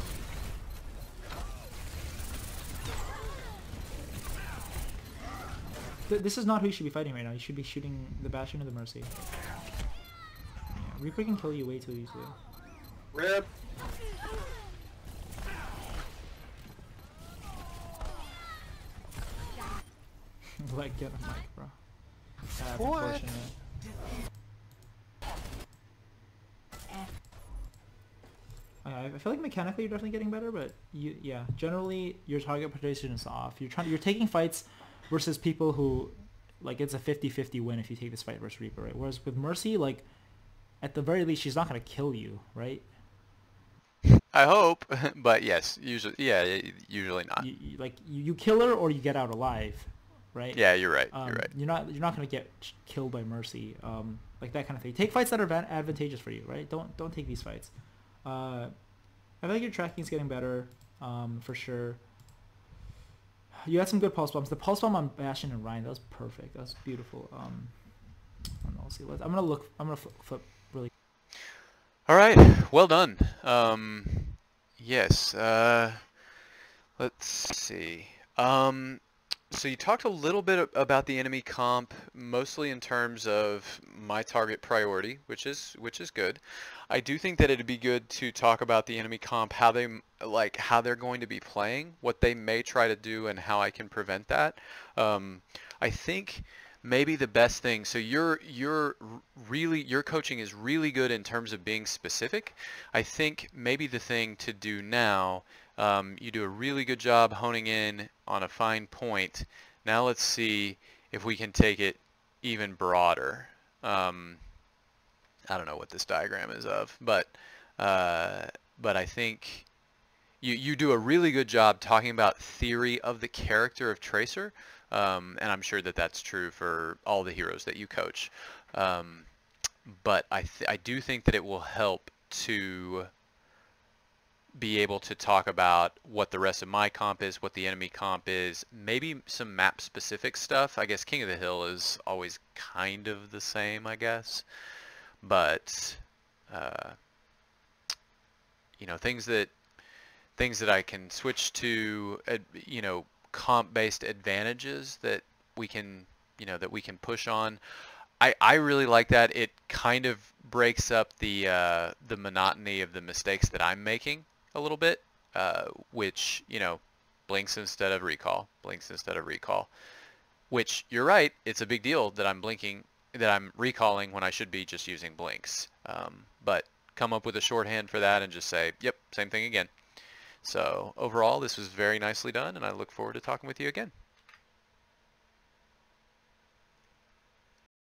This is not who you should be fighting right now. You should be shooting the Bastion or the Mercy. Yeah, Reaper can kill you way too easily. Rip. Like, get a mic, bro. That's unfortunate. I feel like mechanically you're definitely getting better, but yeah, generally your target precision is off. You're taking fights versus people who, like, it's a 50-50 win if you take this fight versus Reaper, right? Whereas with Mercy, like, at the very least, she's not gonna kill you, right? I hope, but yes, usually, yeah, usually not. You kill her or you get out alive, right? Yeah, you're right. You're right. You're not gonna get killed by Mercy, like that kind of thing. Take fights that are advantageous for you, right? Don't take these fights. I feel like your tracking's getting better, for sure. You had some good pulse bombs. The pulse bomb on Bastion and Ryan, that was perfect. That was beautiful. I don't know. Let's see. I'm gonna flip really. All right. Well done. Yes. Let's see. So you talked a little bit about the enemy comp, mostly in terms of my target priority, which is good. I do think that it'd be good to talk about the enemy comp, how they're going to be playing, what they may try to do, and how I can prevent that. I think maybe the best thing. So your coaching is really good in terms of being specific. I think maybe the thing to do now. You do a really good job honing in on a fine point. Now let's see if we can take it even broader. I don't know what this diagram is of, but I think you do a really good job talking about theory of the character of Tracer, and I'm sure that that's true for all the heroes that you coach. But I do think that it will help to be able to talk about what the rest of my comp is, what the enemy comp is, maybe some map specific stuff. I guess King of the Hill is always kind of the same, I guess, but you know, things that I can switch to, you know, comp based advantages that we can, you know, that we can push on. I really like that. It kind of breaks up the monotony of the mistakes that I'm making a little bit, which, you know, blinks instead of recall, which you're right, it's a big deal that I'm recalling when I should be just using blinks. But come up with a shorthand for that and just say, yep, same thing again. So overall, this was very nicely done, and I look forward to talking with you again.